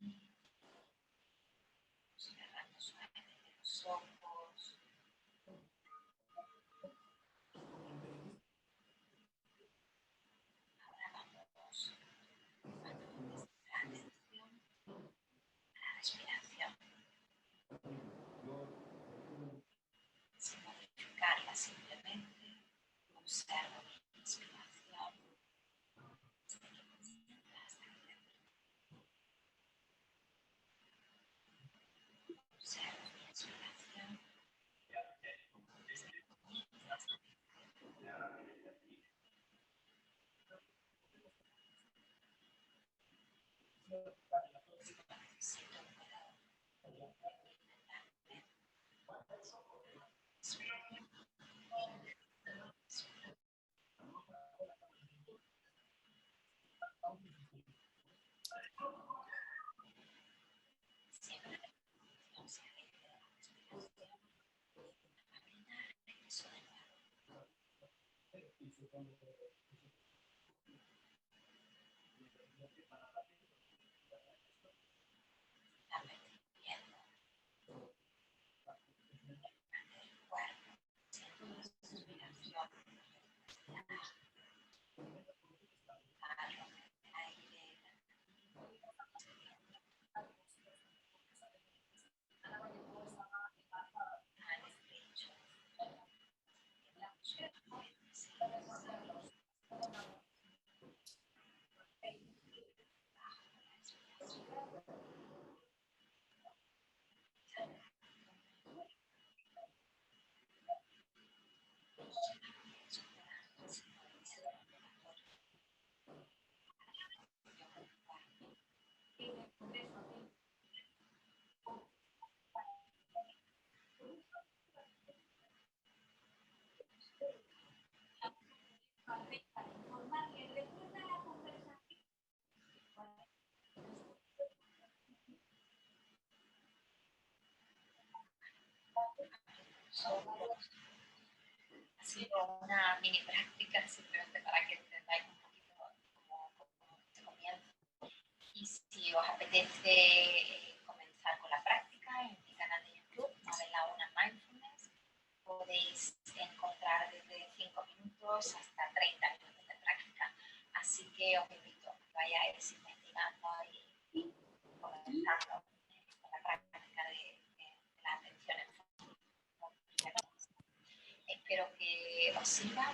Ha sido una mini práctica simplemente para que entendáis un poquito cómo se comienza. Y si os apetece comenzar con la práctica, en mi canal de YouTube, Mabel Laguna Mindfulness, podéis encontrar desde 5 minutos hasta 30 minutos de práctica. Así que os invito a que vayáis investigando y comenzando con la práctica de la atención enfocada. Espero que os sirva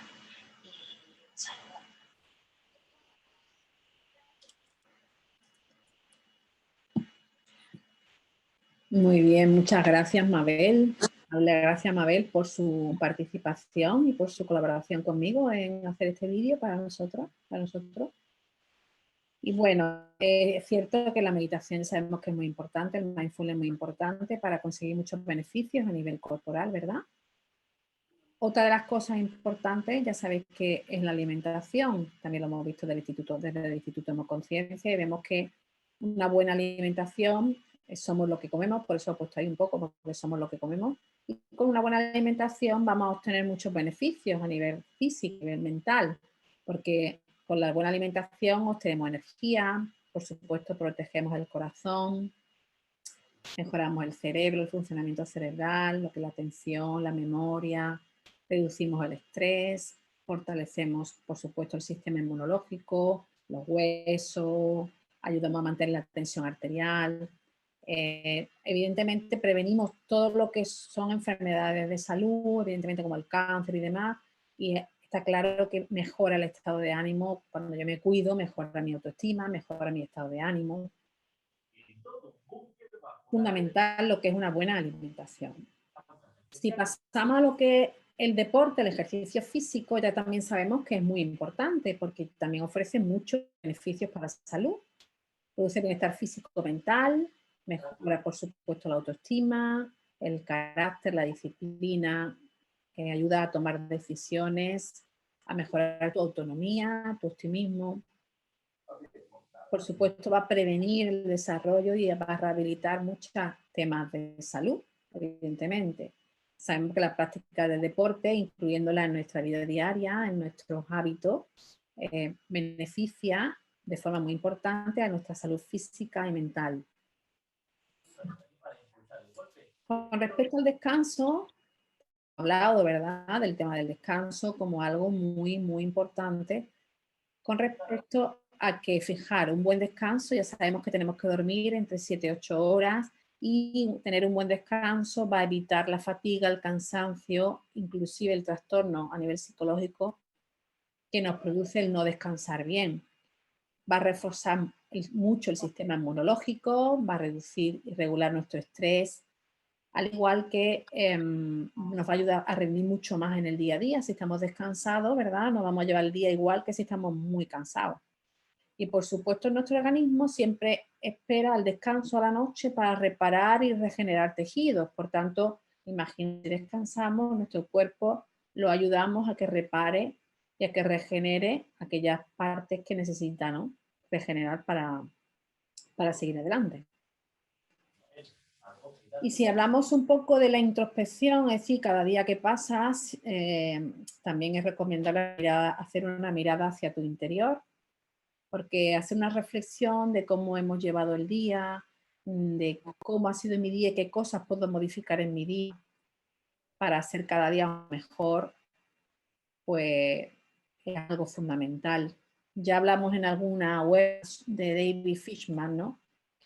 y un saludo. Muy bien, muchas gracias, Mabel. Gracias, Mabel, por su participación y por su colaboración conmigo en hacer este vídeo para nosotros. Y bueno, es cierto que la meditación sabemos que es muy importante, el mindfulness es muy importante para conseguir muchos beneficios a nivel corporal, ¿verdad? Otra de las cosas importantes, ya sabéis que es la alimentación, también lo hemos visto desde el Instituto Hemoconciencia y vemos que una buena alimentación somos lo que comemos, por eso he puesto ahí un poco, porque somos lo que comemos. Y con una buena alimentación vamos a obtener muchos beneficios a nivel físico, a nivel mental, porque con la buena alimentación obtenemos energía, por supuesto protegemos el corazón, mejoramos el cerebro, el funcionamiento cerebral, lo que es la atención, la memoria, reducimos el estrés, fortalecemos, por supuesto, el sistema inmunológico, los huesos, ayudamos a mantener la tensión arterial. Evidentemente prevenimos todo lo que son enfermedades de salud, evidentemente como el cáncer y demás, y está claro que mejora el estado de ánimo. Cuando yo me cuido, mejora mi autoestima, mejora mi estado de ánimo. Fundamental lo que es una buena alimentación. Si pasamos a lo que es el deporte, el ejercicio físico, ya también sabemos que es muy importante porque también ofrece muchos beneficios para la salud. Produce bienestar físico-mental, mejora por supuesto la autoestima, el carácter, la disciplina, que ayuda a tomar decisiones, a mejorar tu autonomía, tu optimismo. Por supuesto va a prevenir el desarrollo y va a rehabilitar muchos temas de salud, evidentemente. Sabemos que la práctica del deporte, incluyéndola en nuestra vida diaria, en nuestros hábitos, beneficia de forma muy importante a nuestra salud física y mental. Con respecto al descanso, he hablado, ¿verdad?, del tema del descanso como algo muy, muy importante. Con respecto a que fijar un buen descanso, ya sabemos que tenemos que dormir entre 7 y 8 horas y tener un buen descanso va a evitar la fatiga, el cansancio, inclusive el trastorno a nivel psicológico que nos produce el no descansar bien. Va a reforzar mucho el sistema inmunológico, va a reducir y regular nuestro estrés, al igual que nos va a ayudar a rendir mucho más en el día a día. Si estamos descansados, ¿verdad?, nos vamos a llevar el día igual que si estamos muy cansados. Y por supuesto nuestro organismo siempre espera al descanso a la noche para reparar y regenerar tejidos. Por tanto, imagínate, descansamos, nuestro cuerpo lo ayudamos a que repare y a que regenere aquellas partes que necesita, ¿no?, regenerar para seguir adelante. Y si hablamos un poco de la introspección, es decir, cada día que pasas, también es recomendable hacer una mirada hacia tu interior, porque hacer una reflexión de cómo hemos llevado el día, de cómo ha sido mi día y qué cosas puedo modificar en mi día para hacer cada día mejor, pues es algo fundamental. Ya hablamos en alguna web de David Fishman, ¿no?,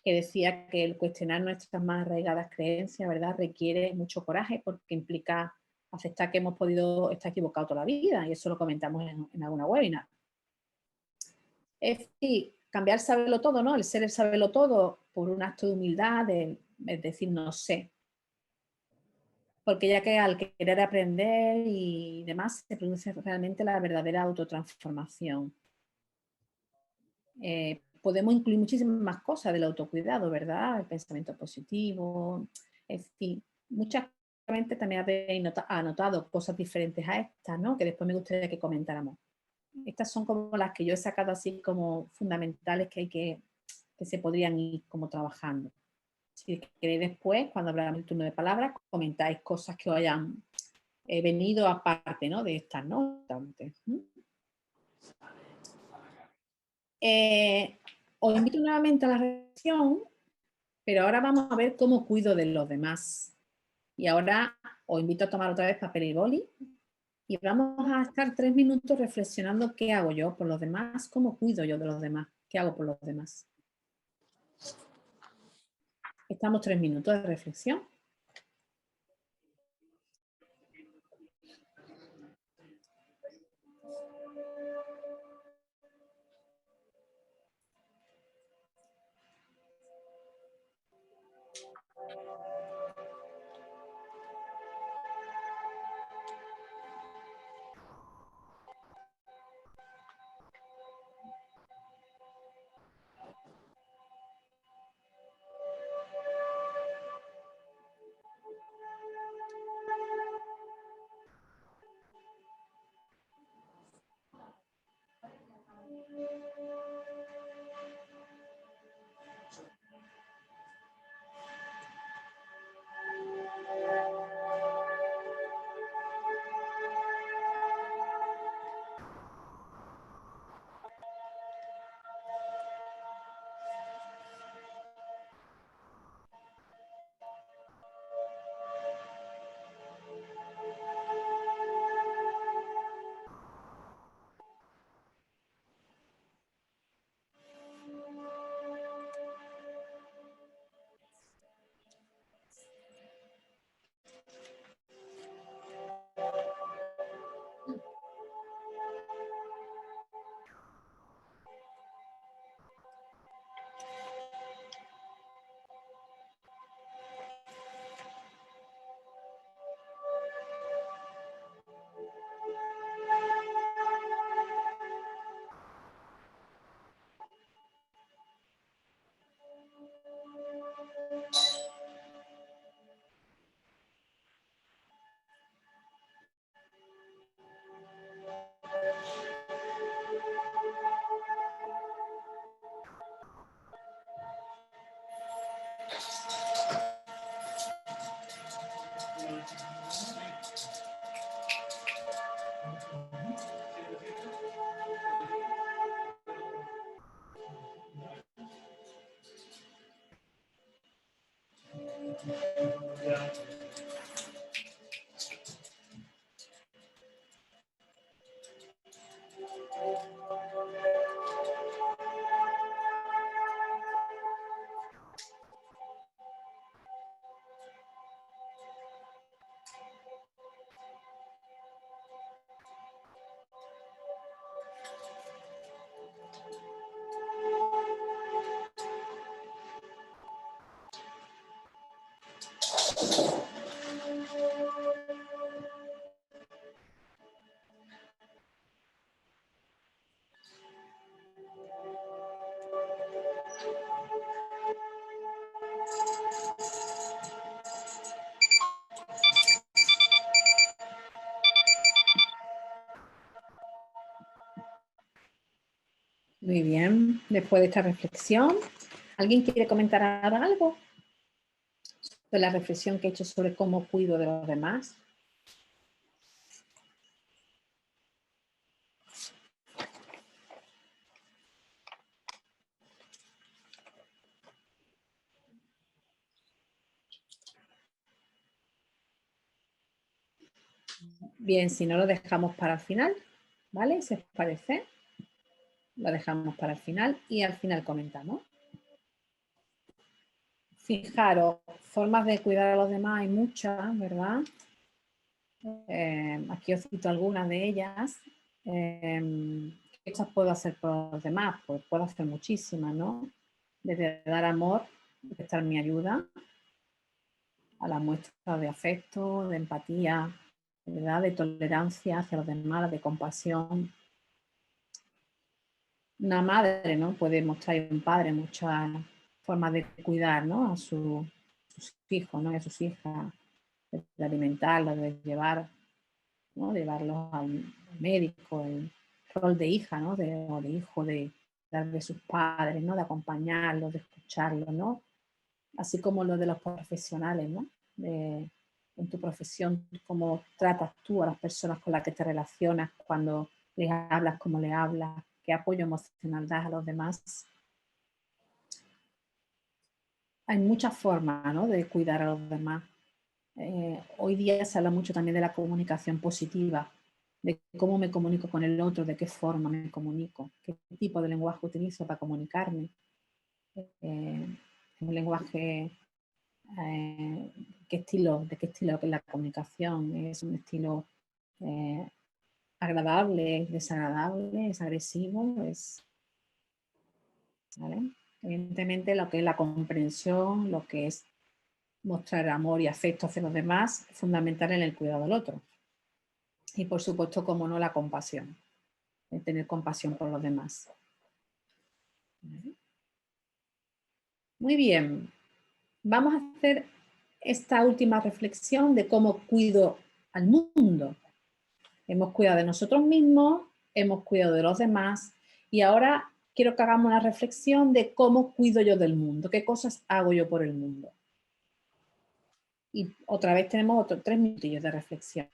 que decía que el cuestionar nuestras más arraigadas creencias, ¿verdad?, requiere mucho coraje porque implica aceptar que hemos podido estar equivocados toda la vida, y eso lo comentamos en alguna webinar. Es decir, cambiar saberlo todo, ¿no?, el ser el saberlo todo por un acto de humildad, es decir, no sé. Porque ya que al querer aprender y demás se produce realmente la verdadera autotransformación. Podemos incluir muchísimas más cosas del autocuidado, ¿verdad? El pensamiento positivo, es decir, muchas gente también habéis anotado cosas diferentes a estas, ¿no?, que después me gustaría que comentáramos. Estas son como las que yo he sacado así como fundamentales que se podrían ir como trabajando. Si queréis después, cuando hablamos del turno de palabras, comentáis cosas que os hayan venido aparte, ¿no?, de estas notas. Os invito nuevamente a la reflexión, pero ahora vamos a ver cómo cuido de los demás. Y ahora os invito a tomar otra vez papel y boli y vamos a estar 3 minutos reflexionando qué hago yo por los demás, cómo cuido yo de los demás, qué hago por los demás. Estamos 3 minutos de reflexión. Muy bien. Después de esta reflexión, ¿alguien quiere comentar algo de la reflexión que he hecho sobre cómo cuido de los demás? Bien, si no lo dejamos para el final, ¿vale? ¿Se os parece? Lo dejamos para el final y al final comentamos. Fijaros, formas de cuidar a los demás hay muchas, ¿verdad? Aquí os cito algunas de ellas. ¿Qué cosas puedo hacer por los demás? Pues puedo hacer muchísimas, ¿no? Desde dar amor, prestar mi ayuda, a la muestra de afecto, de empatía, ¿verdad? De tolerancia hacia los demás, de compasión. Una madre, ¿no? Puede mostrar, un padre, muchas formas de cuidar, ¿no? A sus hijos, ¿no? Y a sus hijas, de alimentarlos, de llevar, ¿no? De llevarlos al médico, el rol de hija, ¿no? O de hijo, de sus padres, ¿no? De acompañarlos, de escucharlos, ¿no? Así como lo de los profesionales, ¿no? En tu profesión, cómo tratas tú a las personas con las que te relacionas, cuando les hablas, cómo les hablas, qué apoyo emocional das a los demás. Hay muchas formas, ¿no? De cuidar a los demás. Hoy día se habla mucho también de la comunicación positiva, de cómo me comunico con el otro, de qué forma me comunico, qué tipo de lenguaje utilizo para comunicarme. Un lenguaje, de qué estilo es la comunicación, es un estilo agradable, es desagradable, es agresivo, ¿vale? Evidentemente lo que es la comprensión, lo que es mostrar amor y afecto hacia los demás, es fundamental en el cuidado del otro. Y por supuesto, como no, la compasión, tener compasión por los demás. Muy bien, vamos a hacer esta última reflexión de cómo cuido al mundo. Hemos cuidado de nosotros mismos, hemos cuidado de los demás y ahora quiero que hagamos una reflexión de cómo cuido yo del mundo, qué cosas hago yo por el mundo. Y otra vez tenemos otros 3 minutillos de reflexión.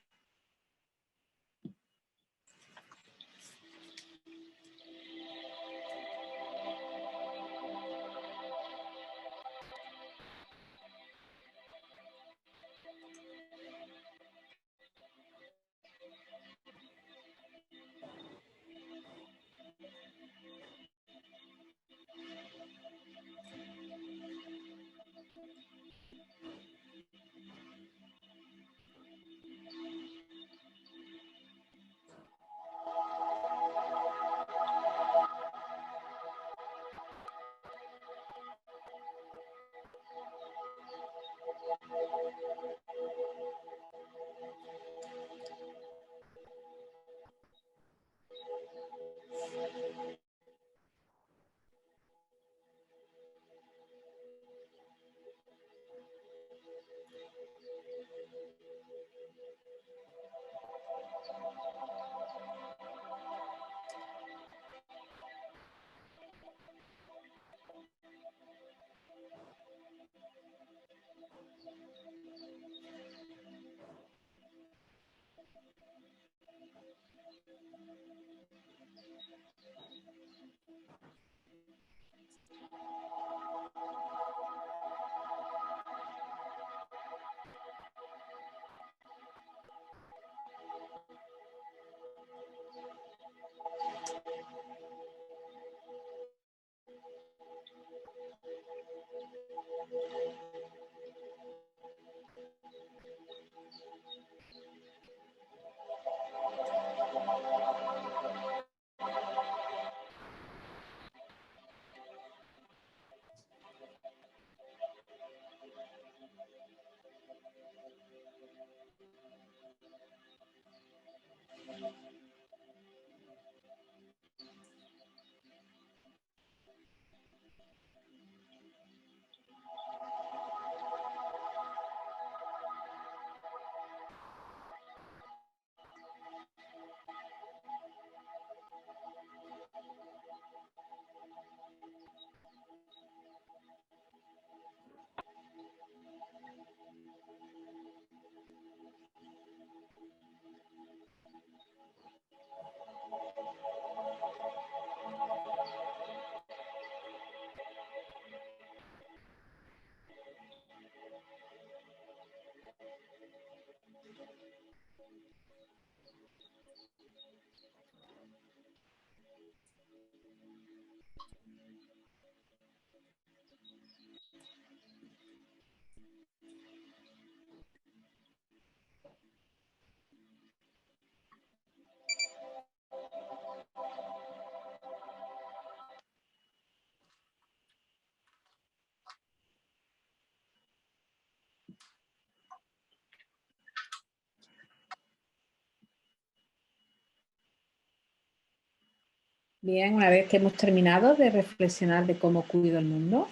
Bien, una vez que hemos terminado de reflexionar de cómo cuido el mundo,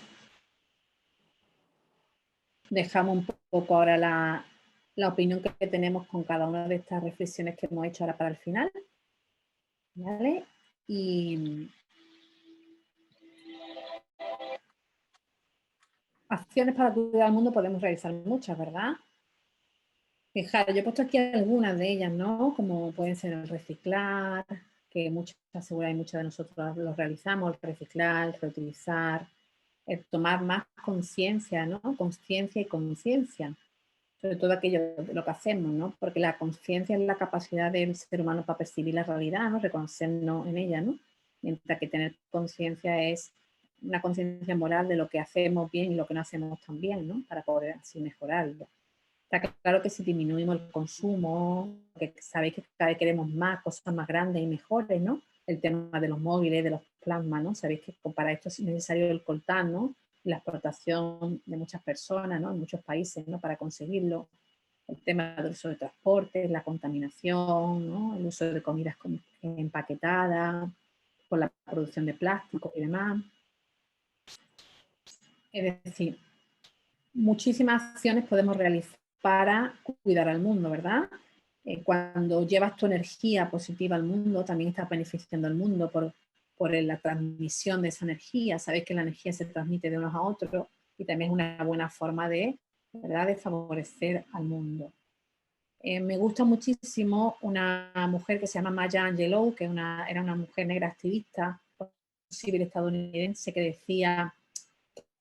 dejamos un poco ahora la opinión que tenemos con cada una de estas reflexiones que hemos hecho ahora para el final, ¿vale? Y acciones para cuidar el mundo podemos realizar muchas, ¿verdad? Fijaros, yo he puesto aquí algunas de ellas, ¿no? Como pueden ser el reciclar, que muchas, seguro hay muchos de nosotros los realizamos, el reciclar, el reutilizar, el tomar más conciencia, ¿no? Conciencia y conciencia, sobre todo aquello de lo que hacemos, ¿no? Porque la conciencia es la capacidad del ser humano para percibir la realidad, ¿no? Reconocernos en ella, ¿no? Mientras que tener conciencia es una conciencia moral de lo que hacemos bien y lo que no hacemos tan bien, ¿no? Para poder así mejorarlo. Está claro que si disminuimos el consumo, que sabéis que cada vez queremos más, cosas más grandes y mejores, ¿no? El tema de los móviles, de los plasmas, ¿no? Sabéis que para esto es necesario el coltán, ¿no? La exportación de muchas personas, ¿no? En muchos países, ¿no? Para conseguirlo. El tema del uso de transporte, la contaminación, ¿no? El uso de comidas empaquetadas, por la producción de plásticos y demás. Es decir, muchísimas acciones podemos realizar para cuidar al mundo, ¿verdad? Cuando llevas tu energía positiva al mundo, también estás beneficiando al mundo por la transmisión de esa energía. Sabéis que la energía se transmite de unos a otros y también es una buena forma de, ¿verdad?, de favorecer al mundo. Me gusta muchísimo una mujer que se llama Maya Angelou, que era una mujer negra activista civil estadounidense, que decía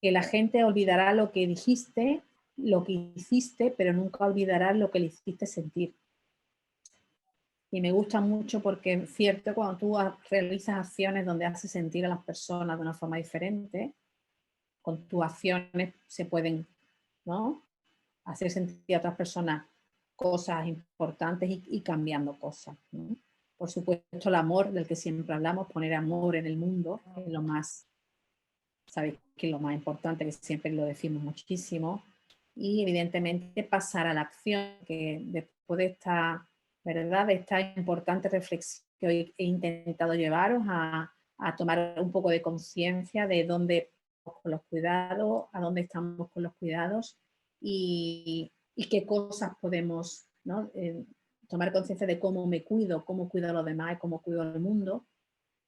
que la gente olvidará lo que dijiste, lo que hiciste, pero nunca olvidará lo que le hiciste sentir. Y me gusta mucho porque es cierto, cuando tú realizas acciones donde haces sentir a las personas de una forma diferente, con tus acciones se pueden, ¿no?, hacer sentir a otras personas cosas importantes y cambiando cosas, ¿no? Por supuesto, el amor del que siempre hablamos, poner amor en el mundo, es lo más, sabéis que es lo más importante, que siempre lo decimos muchísimo, y evidentemente pasar a la acción, que después de esta, ¿verdad?, de esta importante reflexión que hoy he intentado llevaros a tomar un poco de conciencia de dónde estamos con los cuidados, a dónde estamos con los cuidados y qué cosas podemos, ¿no?, tomar conciencia de cómo me cuido, cómo cuido a los demás y cómo cuido al mundo,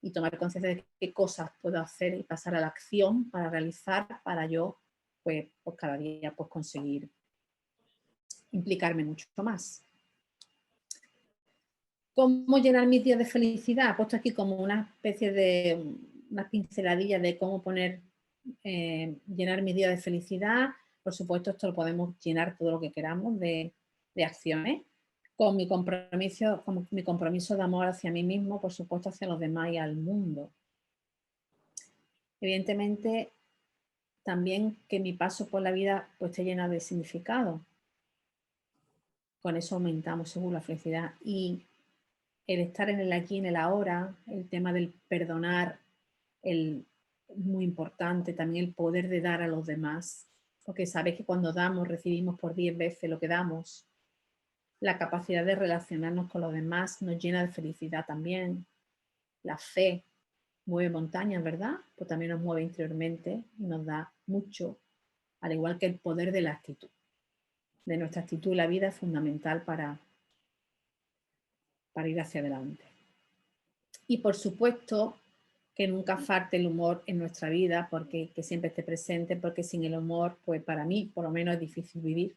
y tomar conciencia de qué cosas puedo hacer y pasar a la acción para realizar, para yo, pues cada día pues conseguir implicarme mucho más. ¿Cómo llenar mis días de felicidad? He puesto aquí como una especie de unas pinceladillas de cómo llenar mis días de felicidad. Por supuesto, esto lo podemos llenar todo lo que queramos de acciones. Con mi compromiso de amor hacia mí mismo, por supuesto, hacia los demás y al mundo. Evidentemente, también que mi paso por la vida pues esté llena de significado. Con eso aumentamos seguro la felicidad. Y el estar en el aquí y en el ahora, el tema del perdonar, muy importante, también el poder de dar a los demás, porque sabéis que cuando damos recibimos por 10 veces lo que damos. La capacidad de relacionarnos con los demás nos llena de felicidad también. La fe mueve montañas, ¿verdad? Pues también nos mueve interiormente y nos da mucho, al igual que el poder de la actitud. De nuestra actitud, la vida es fundamental para ir hacia adelante. Y por supuesto que nunca falte el humor en nuestra vida, porque que siempre esté presente, porque sin el humor, pues para mí, por lo menos, es difícil vivir.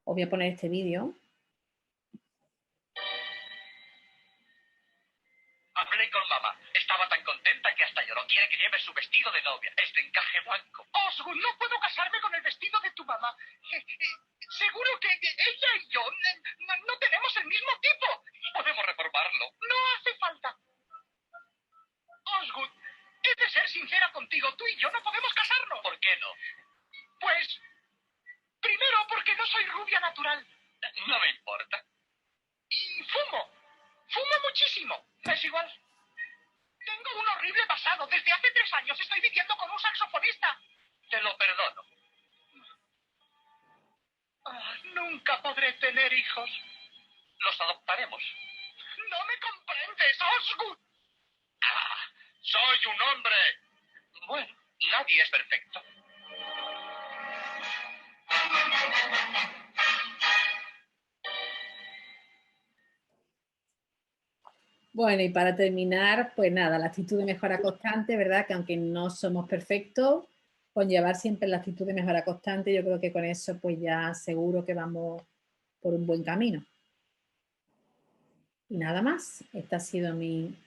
Os voy a poner este vídeo. Hablé con mamá. Estaba tan contenta que hasta lloró. Quiere que lleve su vestido de novia. Es de encaje blanco. Osgood, no puedo casarme con el vestido de tu mamá. Seguro que ella y yo no tenemos el mismo tipo. Podemos reformarlo. No hace falta. Osgood, he de ser sincera contigo. Tú y yo no podemos casarnos. ¿Por qué no? Pues, primero porque no soy rubia natural. No me importa. Y fumo. Fumo muchísimo. Es igual. Tengo un horrible pasado. Desde hace 3 años estoy viviendo con un saxofonista. Te lo perdono. Nunca podré tener hijos. Los adoptaremos. No me comprendes, Osgood. Soy un hombre. Bueno, nadie es perfecto. Bueno, y para terminar, pues nada, la actitud de mejora constante, ¿verdad? Que aunque no somos perfectos, con llevar siempre la actitud de mejora constante, yo creo que con eso pues ya seguro que vamos por un buen camino. Y nada más, esta ha sido mi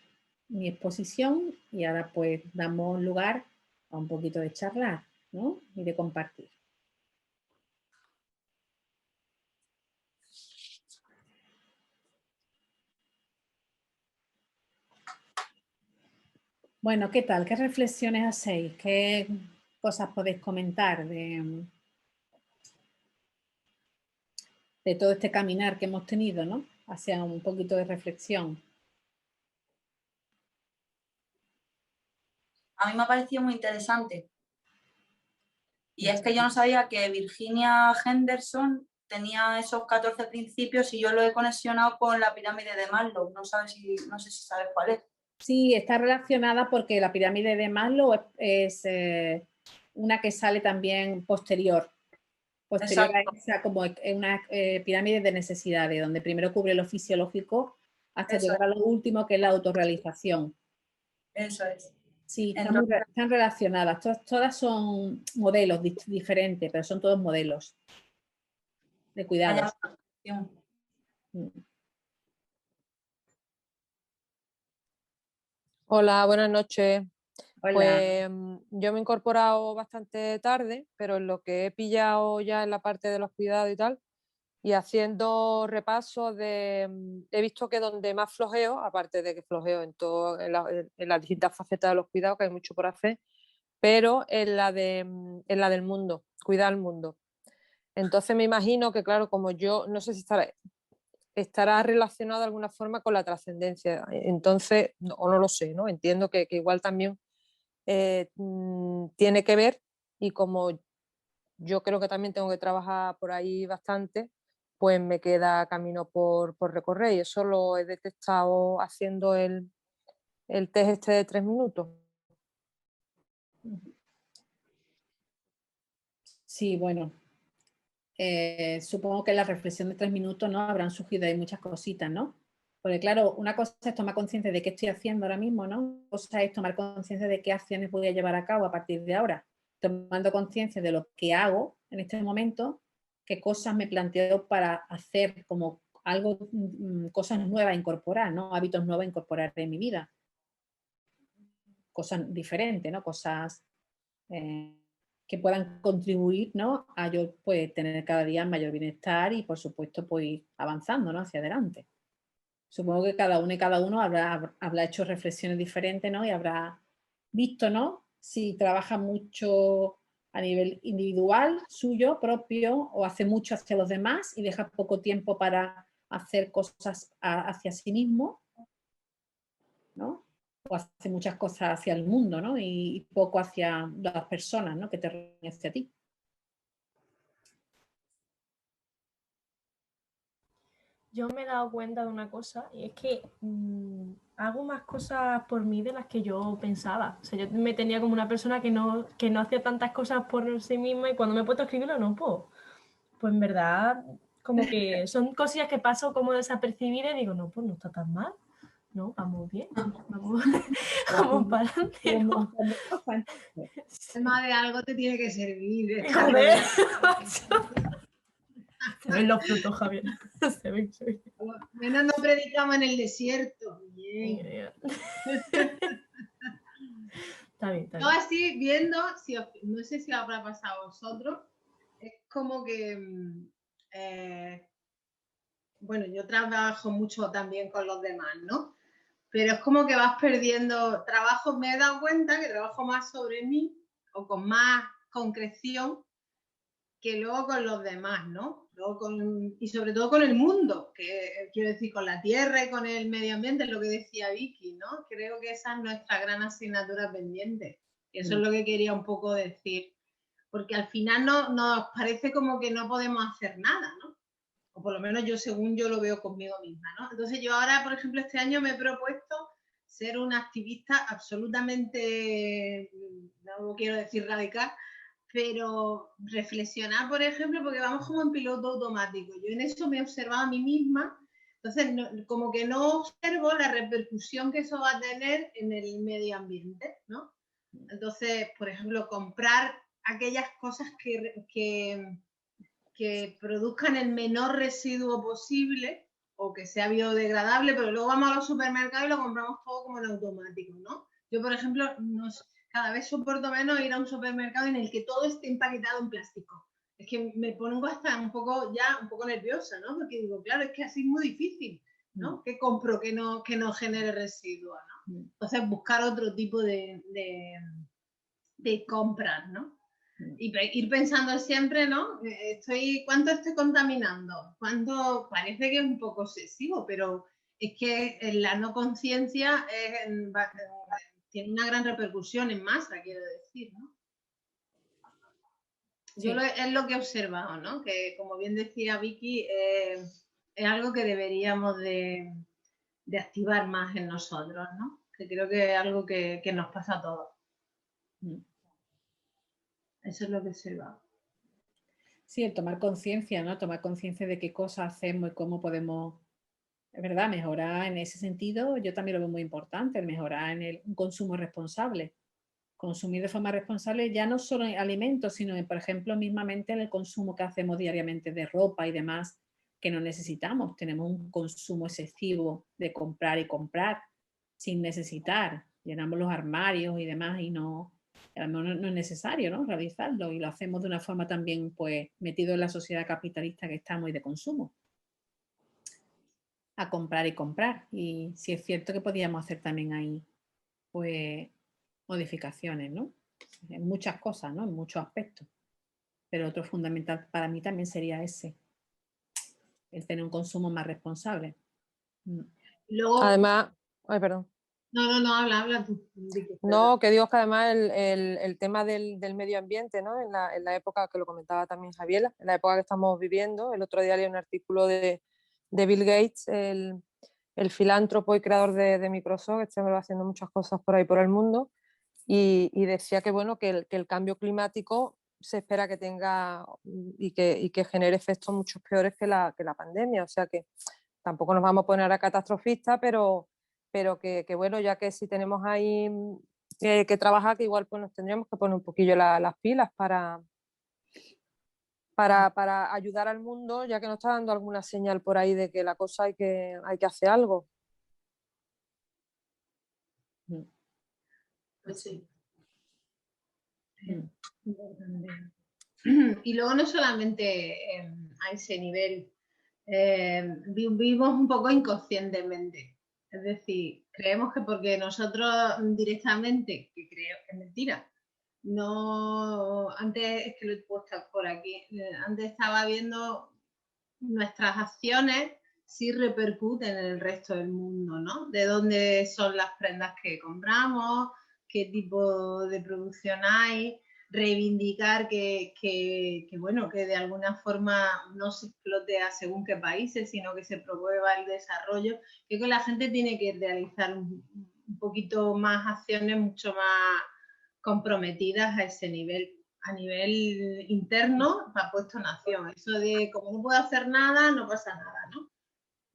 exposición y ahora pues damos lugar a un poquito de charlar, ¿no? Y de compartir. Bueno, ¿qué tal? ¿Qué reflexiones hacéis? ¿Qué cosas podéis comentar de todo este caminar que hemos tenido, ¿no? Hacia un poquito de reflexión. A mí me ha parecido muy interesante. Y es que yo no sabía que Virginia Henderson tenía esos 14 principios y yo lo he conexionado con la pirámide de Maslow. No sé si sabes cuál es. Sí, está relacionada porque la pirámide de Maslow es una que sale también posterior a esa, como una pirámide de necesidades, donde primero cubre lo fisiológico hasta llegar a lo último, que es la autorrealización. Eso es. Sí, están relacionadas. Todas son modelos diferentes, pero son todos modelos de cuidados. Hola, buenas noches. Hola. Pues yo me he incorporado bastante tarde, pero en lo que he pillado ya en la parte de los cuidados y tal, y haciendo repasos he visto que donde más flojeo, aparte de que flojeo en las distintas facetas de los cuidados, que hay mucho por hacer, pero en la del mundo, cuidar al mundo. Entonces me imagino que, claro, como yo, no sé si estará relacionado de alguna forma con la trascendencia. Entonces, o no lo sé, ¿no? Entiendo que igual también tiene que ver, y como yo creo que también tengo que trabajar por ahí bastante, pues me queda camino por recorrer, y eso lo he detectado haciendo el test este de 3 minutos. Sí, bueno, supongo que en la reflexión de 3 minutos, ¿no? Habrán surgido ahí muchas cositas, ¿no? Porque claro, una cosa es tomar conciencia de qué estoy haciendo ahora mismo, ¿no? Otra cosa es tomar conciencia de qué acciones voy a llevar a cabo a partir de ahora. Tomando conciencia de lo que hago en este momento, qué cosas me planteo para hacer como algo, cosas nuevas a incorporar, ¿no? Hábitos nuevos a incorporar en mi vida. Cosas diferentes, ¿no? Cosas que puedan contribuir, ¿no? A yo pues tener cada día mayor bienestar y por supuesto pues ir avanzando, ¿no? Hacia adelante. Supongo que cada uno y cada uno habrá hecho reflexiones diferentes, ¿no? Y habrá visto, ¿no? Si trabaja mucho a nivel individual, suyo, propio, o hace mucho hacia los demás y deja poco tiempo para hacer cosas hacia sí mismo, ¿no? O hace muchas cosas hacia el mundo, ¿no? Y poco hacia las personas, ¿no? Que te reúnen hacia ti. Yo me he dado cuenta de una cosa, y es que hago más cosas por mí de las que yo pensaba. O sea, yo me tenía como una persona que no hacía tantas cosas por sí misma, y cuando me he puesto a escribirlo, no puedo. Pues en verdad, como que son cosillas que paso como desapercibidas y digo, no, pues no está tan mal. No, vamos bien, vamos para adelante, ¿no? Más de algo te tiene que servir. Joder, macho. Se ven los frutos, Javier. Se ven. Menos no predicamos en el desierto. Bien. Está bien. Yo así viendo, no sé si habrá pasado a vosotros, es como que, bueno, yo trabajo mucho también con los demás, ¿no? Pero es como que vas perdiendo trabajo. Me he dado cuenta que trabajo más sobre mí o con más concreción que luego con los demás, ¿no? Y sobre todo con el mundo, que quiero decir, con la tierra y con el medio ambiente, es lo que decía Vicky, ¿no? Creo que esa es nuestra gran asignatura pendiente. Eso es lo que quería un poco decir. Porque al final nos parece como que no podemos hacer nada, ¿no? O por lo menos según yo lo veo conmigo misma, ¿no? Entonces yo ahora, por ejemplo, este año me he propuesto ser una activista absolutamente, no quiero decir radical, pero reflexionar, por ejemplo, porque vamos como en piloto automático. Yo en eso me he observado a mí misma, entonces como que no observo la repercusión que eso va a tener en el medio ambiente, ¿no? Entonces, por ejemplo, comprar aquellas cosas que produzcan el menor residuo posible o que sea biodegradable, pero luego vamos a los supermercados y lo compramos todo como en automático, ¿no? Yo, por ejemplo, cada vez soporto menos ir a un supermercado en el que todo esté empaquetado en plástico. Es que me pongo hasta un poco nerviosa, ¿no? Porque digo, claro, es que así es muy difícil, ¿no? ¿Qué compro que no genere residuos, ¿no? Entonces, buscar otro tipo de compras, ¿no? Y ir pensando siempre, ¿no? ¿Cuánto estoy contaminando? ¿Cuánto? Parece que es un poco excesivo, pero es que la no conciencia tiene una gran repercusión en masa, quiero decir, ¿no? Sí. Es lo que he observado, ¿no? Que como bien decía Vicky, es algo que deberíamos de activar más en nosotros, ¿no? Que creo que es algo que nos pasa a todos. Eso es lo que he observado. Sí, el tomar conciencia, ¿no? Tomar conciencia de qué cosas hacemos y cómo podemos, es verdad, mejorar en ese sentido. Yo también lo veo muy importante, el mejorar en un consumo responsable. Consumir de forma responsable ya no solo en alimentos, sino, por ejemplo, mismamente en el consumo que hacemos diariamente de ropa y demás que no necesitamos. Tenemos un consumo excesivo de comprar y comprar sin necesitar. Llenamos los armarios y demás y no es necesario, ¿no? Realizarlo, y lo hacemos de una forma también, pues, metido en la sociedad capitalista que está muy de consumo. A comprar y comprar. Y sí es cierto que podíamos hacer también ahí, pues, modificaciones, ¿no? En muchas cosas, ¿no? En muchos aspectos. Pero otro fundamental para mí también sería ese, el tener un consumo más responsable. Luego, además, ay, perdón. No, habla tú. No, que digo que además el tema del medio ambiente, ¿no? En la época que lo comentaba también Javiera, en la época que estamos viviendo, el otro día leí un artículo de Bill Gates, el filántropo y creador de Microsoft, este hombre va haciendo muchas cosas por ahí por el mundo, y decía que, bueno, que el cambio climático se espera que tenga y que genere efectos mucho peores que la pandemia, o sea que tampoco nos vamos a poner a catastrofistas, pero que bueno, ya que si tenemos ahí que trabajar, que igual pues nos tendríamos que poner un poquillo las pilas para ayudar al mundo, ya que nos está dando alguna señal por ahí de que la cosa hay que hacer algo. Pues sí. Y luego no solamente a ese nivel, vivimos un poco inconscientemente. Es decir, creemos que porque nosotros directamente, que creo que es mentira, no, antes es que lo he puesto por aquí, antes estaba viendo nuestras acciones sí repercuten en el resto del mundo, ¿no? De dónde son las prendas que compramos, qué tipo de producción hay, reivindicar que bueno, que de alguna forma no se explote a según qué países, sino que se promueva el desarrollo. Creo que la gente tiene que realizar un poquito más acciones mucho más comprometidas a ese nivel. A nivel interno, ha puesto nación. Eso de como no puedo hacer nada, no pasa nada, ¿no?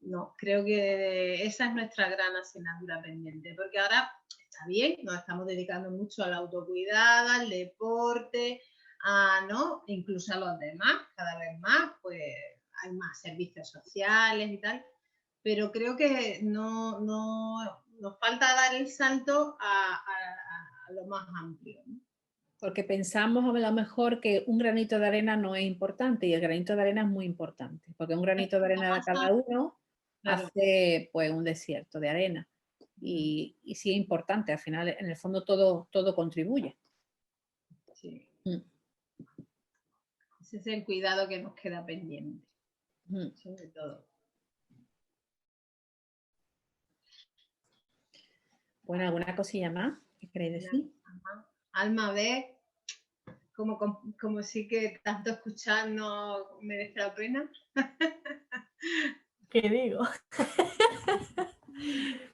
No, creo que esa es nuestra gran asignatura pendiente, porque ahora está bien, nos estamos dedicando mucho al autocuidado, al deporte, ¿no? Incluso a los demás, cada vez más, pues hay más servicios sociales y tal, pero creo que no nos falta dar el salto a lo más amplio, ¿no? Porque pensamos a lo mejor que un granito de arena no es importante, y el granito de arena es muy importante, porque un granito de arena de cada uno hace pues un desierto de arena, y sí es importante, al final en el fondo todo contribuye. Sí. Ese es el cuidado que nos queda pendiente, sobre todo. Bueno, ¿alguna cosilla más que queréis decir? Alma, ve como sí que tanto escuchar no merece la pena. ¿Qué digo?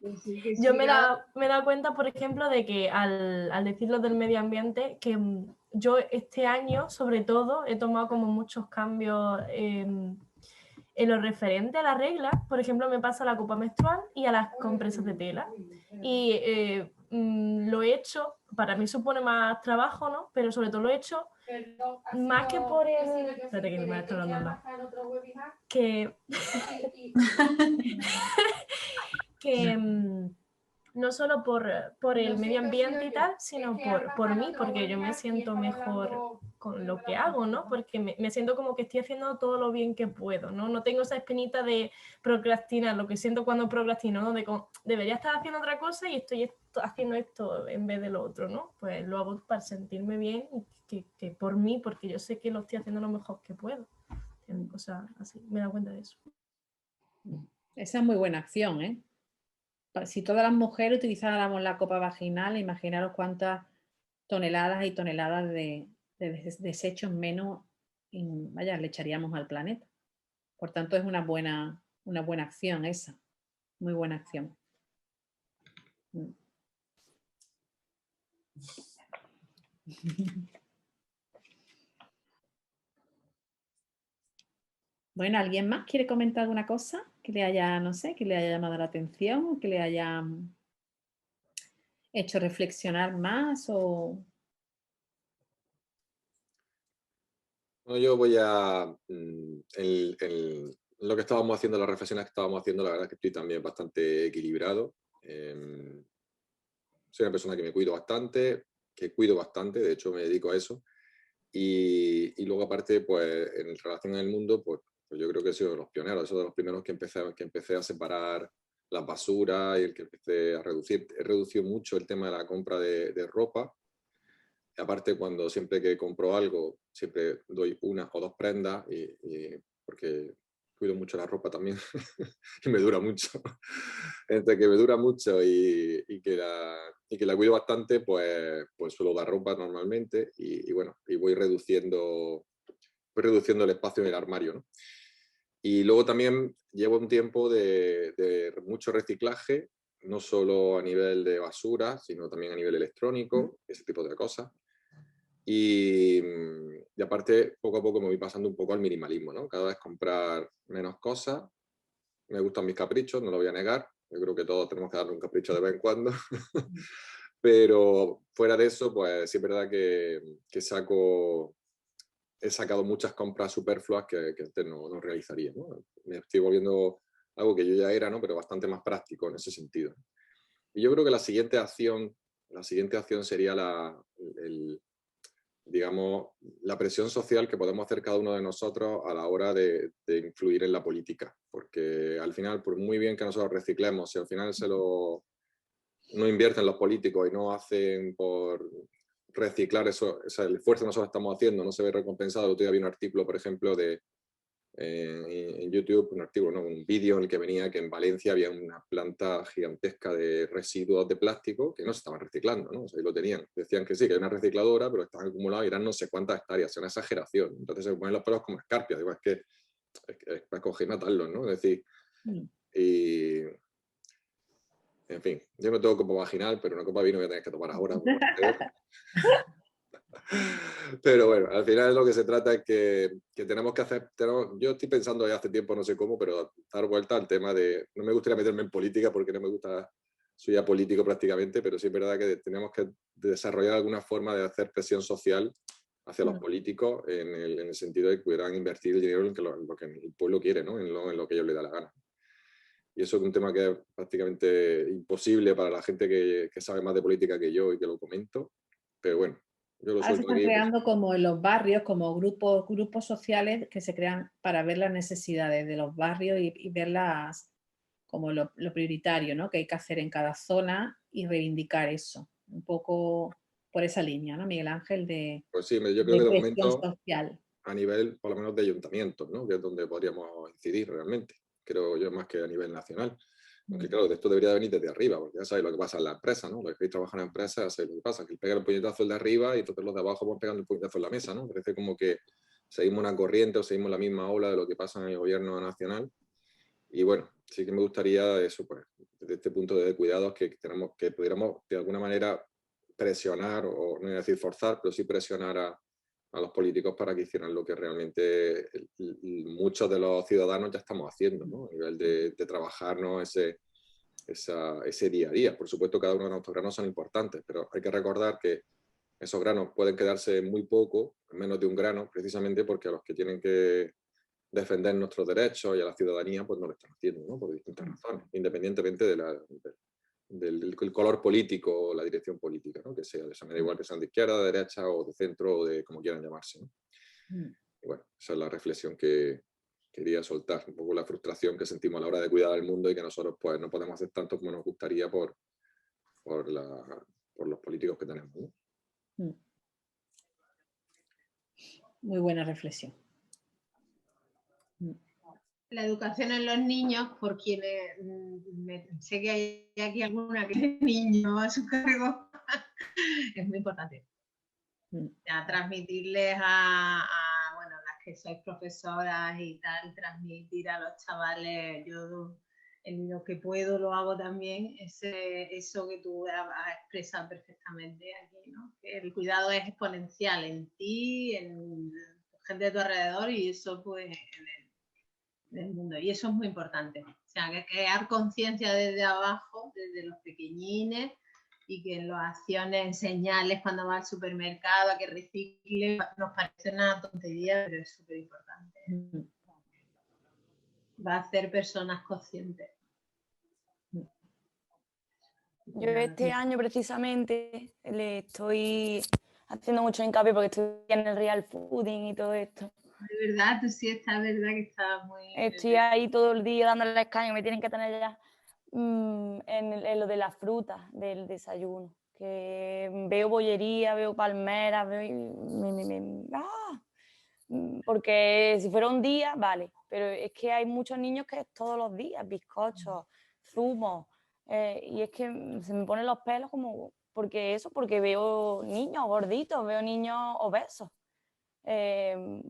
Pues Yo me he dado cuenta, por ejemplo, de que al decir lo del medio ambiente, que yo este año, sobre todo, he tomado como muchos cambios en lo referente a las reglas. Por ejemplo, me pasa a la copa menstrual y a las compresas de tela. Y lo he hecho, para mí supone más trabajo, ¿no? Pero sobre todo lo he hecho más que por el... Espérate que me está hablando. Que... que no solo por el medio ambiente y tal, sino por mí, porque yo me siento mejor con lo que hago, ¿no? Porque me siento como que estoy haciendo todo lo bien que puedo, ¿no? No tengo esa espinita de procrastinar, lo que siento cuando procrastino, ¿no? De como, debería estar haciendo otra cosa y estoy haciendo esto en vez de lo otro, ¿no? Pues lo hago para sentirme bien y que por mí, porque yo sé que lo estoy haciendo lo mejor que puedo. Cosas así, me he dado cuenta de eso. Esa es muy buena acción, ¿eh? Si todas las mujeres utilizáramos la copa vaginal, imaginaros cuántas toneladas y toneladas de desechos menos vaya, le echaríamos al planeta. Por tanto, es una buena acción esa. Muy buena acción. Bueno, ¿alguien más quiere comentar alguna cosa que le haya, no sé, que le haya llamado la atención o que le haya hecho reflexionar más o... Bueno, yo voy a... lo que estábamos haciendo, las reflexiones que estábamos haciendo, la verdad es que estoy también bastante equilibrado. Soy una persona que me cuido bastante, de hecho me dedico a eso. Y luego aparte, pues en relación al mundo, pues yo creo que he sido de los pioneros, eso de los primeros que empecé a separar las basuras y el que empecé a reducir. He reducido mucho el tema de la compra de ropa. Y aparte, siempre que compro algo, siempre doy una o dos prendas, porque cuido mucho la ropa también y me dura mucho. Entre que me dura mucho y que la cuido bastante, pues suelo dar ropa normalmente y bueno, y voy reduciendo el espacio en el armario, ¿no? Y luego también llevo un tiempo de mucho reciclaje, no solo a nivel de basura, sino también a nivel electrónico, ese tipo de cosas. Y aparte, poco a poco me voy pasando un poco al minimalismo, ¿no? Cada vez comprar menos cosas. Me gustan mis caprichos, no lo voy a negar. Yo creo que todos tenemos que darle un capricho de vez en cuando. Pero fuera de eso, pues sí es verdad que he sacado muchas compras superfluas que antes no realizaría, ¿no? Me estoy volviendo algo que yo ya era, ¿no? Pero bastante más práctico en ese sentido. Y yo creo que la siguiente acción sería digamos, la presión social que podemos hacer cada uno de nosotros a la hora de influir en la política. Porque al final, por muy bien que nosotros reciclemos, si al final no invierten los políticos y no hacen por reciclar eso, el esfuerzo que nosotros estamos haciendo no se ve recompensado. El otro día vi un artículo, por ejemplo, en YouTube, un vídeo en el que venía que en Valencia había una planta gigantesca de residuos de plástico que no se estaban reciclando, ¿no? O sea, ahí lo tenían. Decían que sí, que hay una recicladora, pero están acumulados y eran no sé cuántas hectáreas, es una exageración. Entonces se ponen los pelos como escarpias, digo, es que es para coger y matarlos, ¿no? Es decir, y... En fin, yo no tengo copa vaginal, pero una copa de vino voy a tener que tomar ahora. Pero bueno, al final lo que se trata es que tenemos que hacer, yo estoy pensando ya hace tiempo, no sé cómo, pero dar vuelta al tema de, no me gustaría meterme en política porque no me gusta, soy apolítico prácticamente, pero sí es verdad que tenemos que desarrollar alguna forma de hacer presión social hacia los políticos en el sentido de que pudieran invertir el dinero en lo que el pueblo quiere, ¿no? En lo que ellos les da la gana. Y eso es un tema que es prácticamente imposible para la gente que sabe más de política que yo y que lo comento, pero bueno. Ahora se están creando como en los barrios, como grupos sociales que se crean para ver las necesidades de los barrios y verlas como lo prioritario, ¿no? Que hay que hacer en cada zona y reivindicar eso. Un poco por esa línea, ¿no, Miguel Ángel? Pues sí, yo creo que de momento social. A nivel, por lo menos, de ayuntamientos, ¿no? Que es donde podríamos incidir realmente, creo yo, más que a nivel nacional. Aunque claro, de esto debería venir desde arriba, porque ya sabéis lo que pasa en la empresa, ¿no? Los que trabajan en empresas, ya sabéis lo que pasa, que pegan el puñetazo el de arriba y entonces los de abajo van pegando el puñetazo en la mesa, ¿no? Parece como que seguimos una corriente o seguimos la misma ola de lo que pasa en el gobierno nacional Y bueno, sí que me gustaría eso, pues, desde este punto de cuidados que pudiéramos de alguna manera presionar, o no voy a decir forzar, pero sí presionar a los políticos para que hicieran lo que realmente muchos de los ciudadanos ya estamos haciendo, ¿no? A nivel de trabajarnos ese día a día. Por supuesto, cada uno de nuestros granos son importantes, pero hay que recordar que esos granos pueden quedarse muy poco, menos de un grano, precisamente porque a los que tienen que defender nuestros derechos y a la ciudadanía, pues no lo están haciendo, ¿no? Por distintas razones, independientemente del color político o la dirección política, ¿no? Que sea, eso me da igual que sean de izquierda, de derecha o de centro o de como quieran llamarse, ¿no? Y bueno, esa es la reflexión que quería soltar, un poco la frustración que sentimos a la hora de cuidar del mundo y que nosotros pues no podemos hacer tanto como nos gustaría por los políticos que tenemos, ¿no? Muy buena reflexión. La educación en los niños, por quienes sé que hay aquí alguna que tiene niños a su cargo, es muy importante. A transmitirles bueno, las que sois profesoras y tal, transmitir a los chavales, yo en lo que puedo lo hago también, eso que tú has expresado perfectamente aquí, ¿no? Que el cuidado es exponencial en ti, en gente de tu alrededor y eso pues en el mundo. Y eso es muy importante. O sea, que crear conciencia desde abajo, desde los pequeñines, y que en las acciones enseñarles cuando va al supermercado a que recicle, nos parece una tontería, pero es súper importante. Va a hacer personas conscientes. Yo este año precisamente le estoy haciendo mucho hincapié porque estoy en el real fooding y todo esto. De verdad, tú sí estás, verdad que estás muy... Estoy ahí todo el día dándole escaño, me tienen que tener ya en lo de las frutas del desayuno. Que veo bollería, veo palmeras, porque si fuera un día, vale, pero es que hay muchos niños que es todos los días, bizcochos, zumos, y es que se me ponen los pelos como, porque veo niños gorditos, veo niños obesos,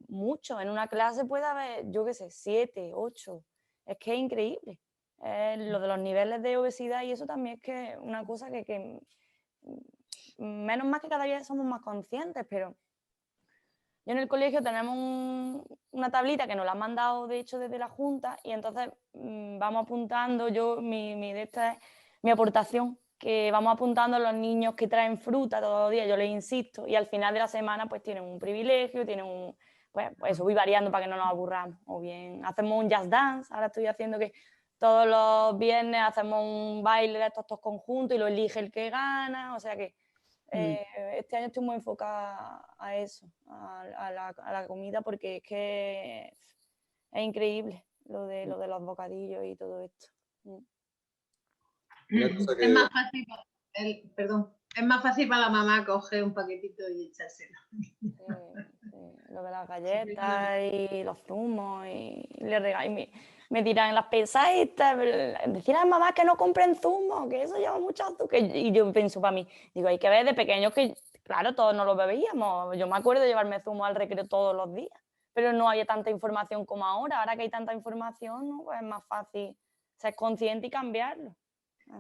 mucho, en una clase puede haber, yo qué sé, 7, 8, es que es increíble. Lo de los niveles de obesidad y eso también es que una cosa que menos mal que cada día somos más conscientes, pero yo en el colegio tenemos una tablita que nos la han mandado, de hecho, desde la Junta, y entonces vamos apuntando, mi aportación, que vamos apuntando a los niños que traen fruta todos los días, yo les insisto, y al final de la semana pues tienen un privilegio, tienen pues eso, voy variando para que no nos aburramos, o bien hacemos un jazz dance, ahora estoy haciendo que todos los viernes hacemos un baile de estos conjuntos y lo elige el que gana, o sea que este año estoy muy enfocada a eso, a la comida, porque es que es increíble lo de los bocadillos y todo esto. Es más fácil, es más fácil para la mamá coger un paquetito y echárselo. Lo de las galletas y los zumos y me tiran las pesas estas, decir a la mamá que no compren zumo, que eso lleva mucho azúcar. Y yo pienso para mí, digo, hay que ver de pequeños que, claro, todos no lo bebíamos. Yo me acuerdo de llevarme zumo al recreo todos los días, pero no había tanta información como ahora. Ahora que hay tanta información, ¿no? Pues es más fácil ser consciente y cambiarlo.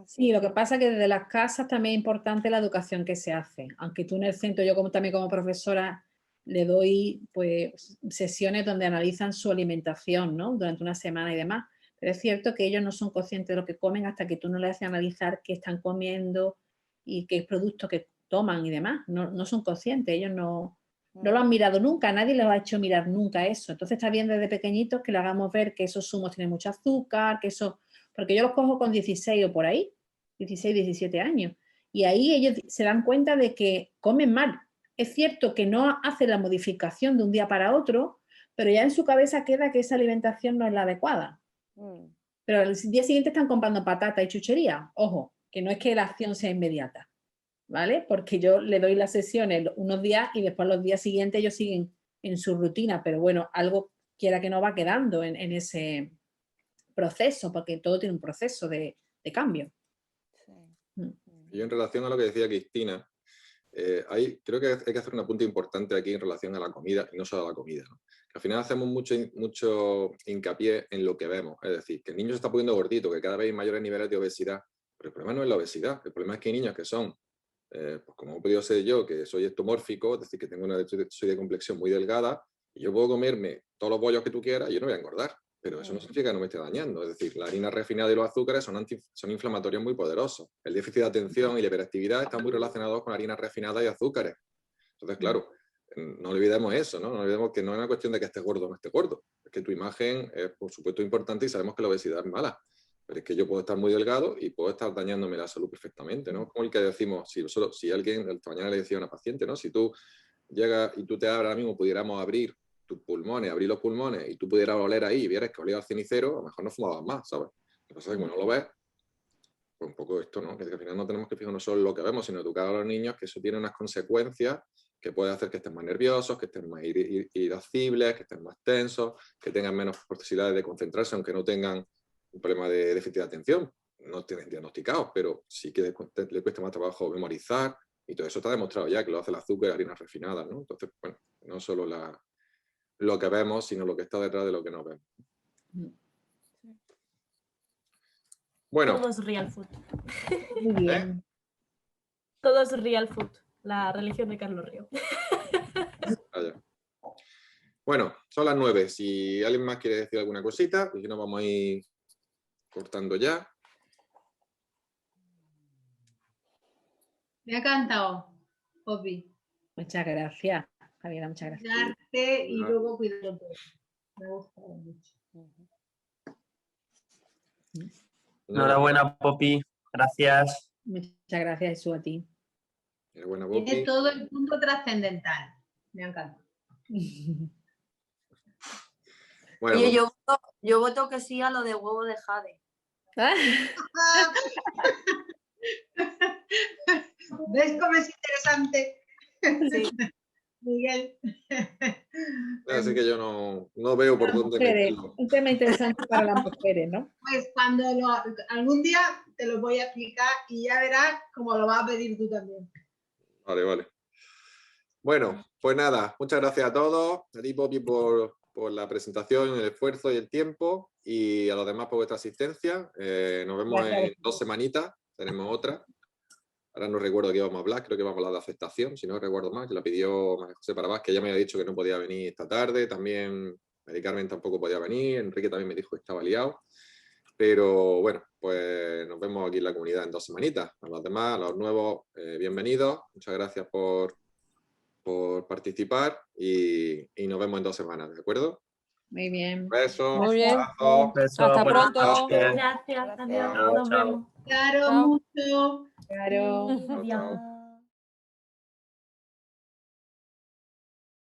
Sí, lo que pasa es que desde las casas también es importante la educación que se hace. Aunque tú en el centro, yo también como profesora, le doy pues sesiones donde analizan su alimentación, ¿no? Durante una semana y demás. Pero es cierto que ellos no son conscientes de lo que comen hasta que tú no les haces analizar qué están comiendo y qué productos que toman y demás. No son conscientes, ellos no lo han mirado nunca, nadie les ha hecho mirar nunca eso. Entonces está bien desde pequeñitos que le hagamos ver que esos zumos tienen mucho azúcar, que eso... Porque yo los cojo con 16 o por ahí, 16, 17 años. Y ahí ellos se dan cuenta de que comen mal. Es cierto que no hacen la modificación de un día para otro, pero ya en su cabeza queda que esa alimentación no es la adecuada. Pero al día siguiente están comprando patata y chuchería. Ojo, que no es que la acción sea inmediata, ¿vale? Porque yo le doy las sesiones unos días y después los días siguientes ellos siguen en su rutina, pero bueno, algo quiera que no va quedando en ese proceso, porque todo tiene un proceso de cambio. Yo en relación a lo que decía Cristina, creo que hay que hacer un apunte importante aquí en relación a la comida, y no solo a la comida, ¿no? Al final hacemos mucho hincapié en lo que vemos, es decir, que el niño se está poniendo gordito, que cada vez hay mayores niveles de obesidad, pero el problema no es la obesidad, el problema es que hay niños que son, pues como he podido ser yo, que soy ectomórfico, es decir, que tengo soy de complexión muy delgada, y yo puedo comerme todos los bollos que tú quieras y yo no voy a engordar, pero eso no significa que no me esté dañando, es decir, la harina refinada y los azúcares son inflamatorios muy poderosos, el déficit de atención y la hiperactividad están muy relacionados con harina refinada y azúcares, entonces claro, no olvidemos eso, ¿no? No olvidemos que no es una cuestión de que estés gordo o no estés gordo. Es que tu imagen es, por supuesto, importante y sabemos que la obesidad es mala. Pero es que yo puedo estar muy delgado y puedo estar dañándome la salud perfectamente, ¿no? Como el que decimos, si alguien, esta mañana le decía a una paciente, ¿no? Si tú llegas y tú te abres ahora mismo, pudiéramos abrir tus pulmones, abrir los pulmones y tú pudieras oler ahí y vieras que olía al cenicero, a lo mejor no fumabas más, ¿sabes? Lo que pasa es que como no lo ves, pues un poco esto, ¿no? Que al final no tenemos que fijarnos solo en lo que vemos, sino educar a los niños que eso tiene unas consecuencias que puede hacer que estén más nerviosos, que estén más irascibles, que estén más tensos, que tengan menos posibilidades de concentrarse, aunque no tengan un problema de déficit de atención. No tienen diagnosticados, pero sí que le cuesta más trabajo memorizar y todo eso está demostrado ya, que lo hace el azúcar y las harinas refinadas, ¿no? Entonces, bueno, no solo lo que vemos, sino lo que está detrás de lo que no vemos. Bueno. Todo es real food. Muy bien. Todo es real food. La religión de Carlos Río. Vaya. Bueno, son las 9. Si alguien más quiere decir alguna cosita, pues si no vamos a ir cortando ya. Me ha encantado, Poppy. Muchas gracias, Javiera, muchas gracias. Cuidarte y luego cuidarlo todo. Me ha gustado mucho. Enhorabuena, Poppy. Gracias. Muchas gracias, Jesús, a ti. Enhorabuena, Tiene Poppy. todo el punto trascendental. Me ha encantado. Bueno, Oye, yo voto que sí a lo de huevo de Jade. ¿Ves cómo es interesante? Sí. Miguel. así que yo no veo por dónde meterlo. Un tema interesante para las mujeres, ¿no? Pues cuando algún día te lo voy a explicar y ya verás cómo lo vas a pedir tú también. Vale. Bueno, pues nada, muchas gracias a todos, a ti, Poppy, por la presentación, el esfuerzo y el tiempo, y a los demás por vuestra asistencia. Nos vemos Gracias. en 2 semanitas, tenemos otra. Ahora no recuerdo qué vamos a hablar, creo que vamos a hablar de aceptación, si no recuerdo mal, que la pidió María José Parabás, que ya me había dicho que no podía venir esta tarde, también Mari Carmen tampoco podía venir, Enrique también me dijo que estaba liado. Pero bueno, pues nos vemos aquí en la comunidad en 2 semanitas. A los demás, a los nuevos, bienvenidos. Muchas gracias por participar y nos vemos en 2 semanas, ¿de acuerdo? Muy bien. Besos. Muy bien. abrazos. Hasta pronto. Gracias. Adiós. Chao, Nos chao. vemos. Claro, Chao. mucho. Claro. Chao, chao.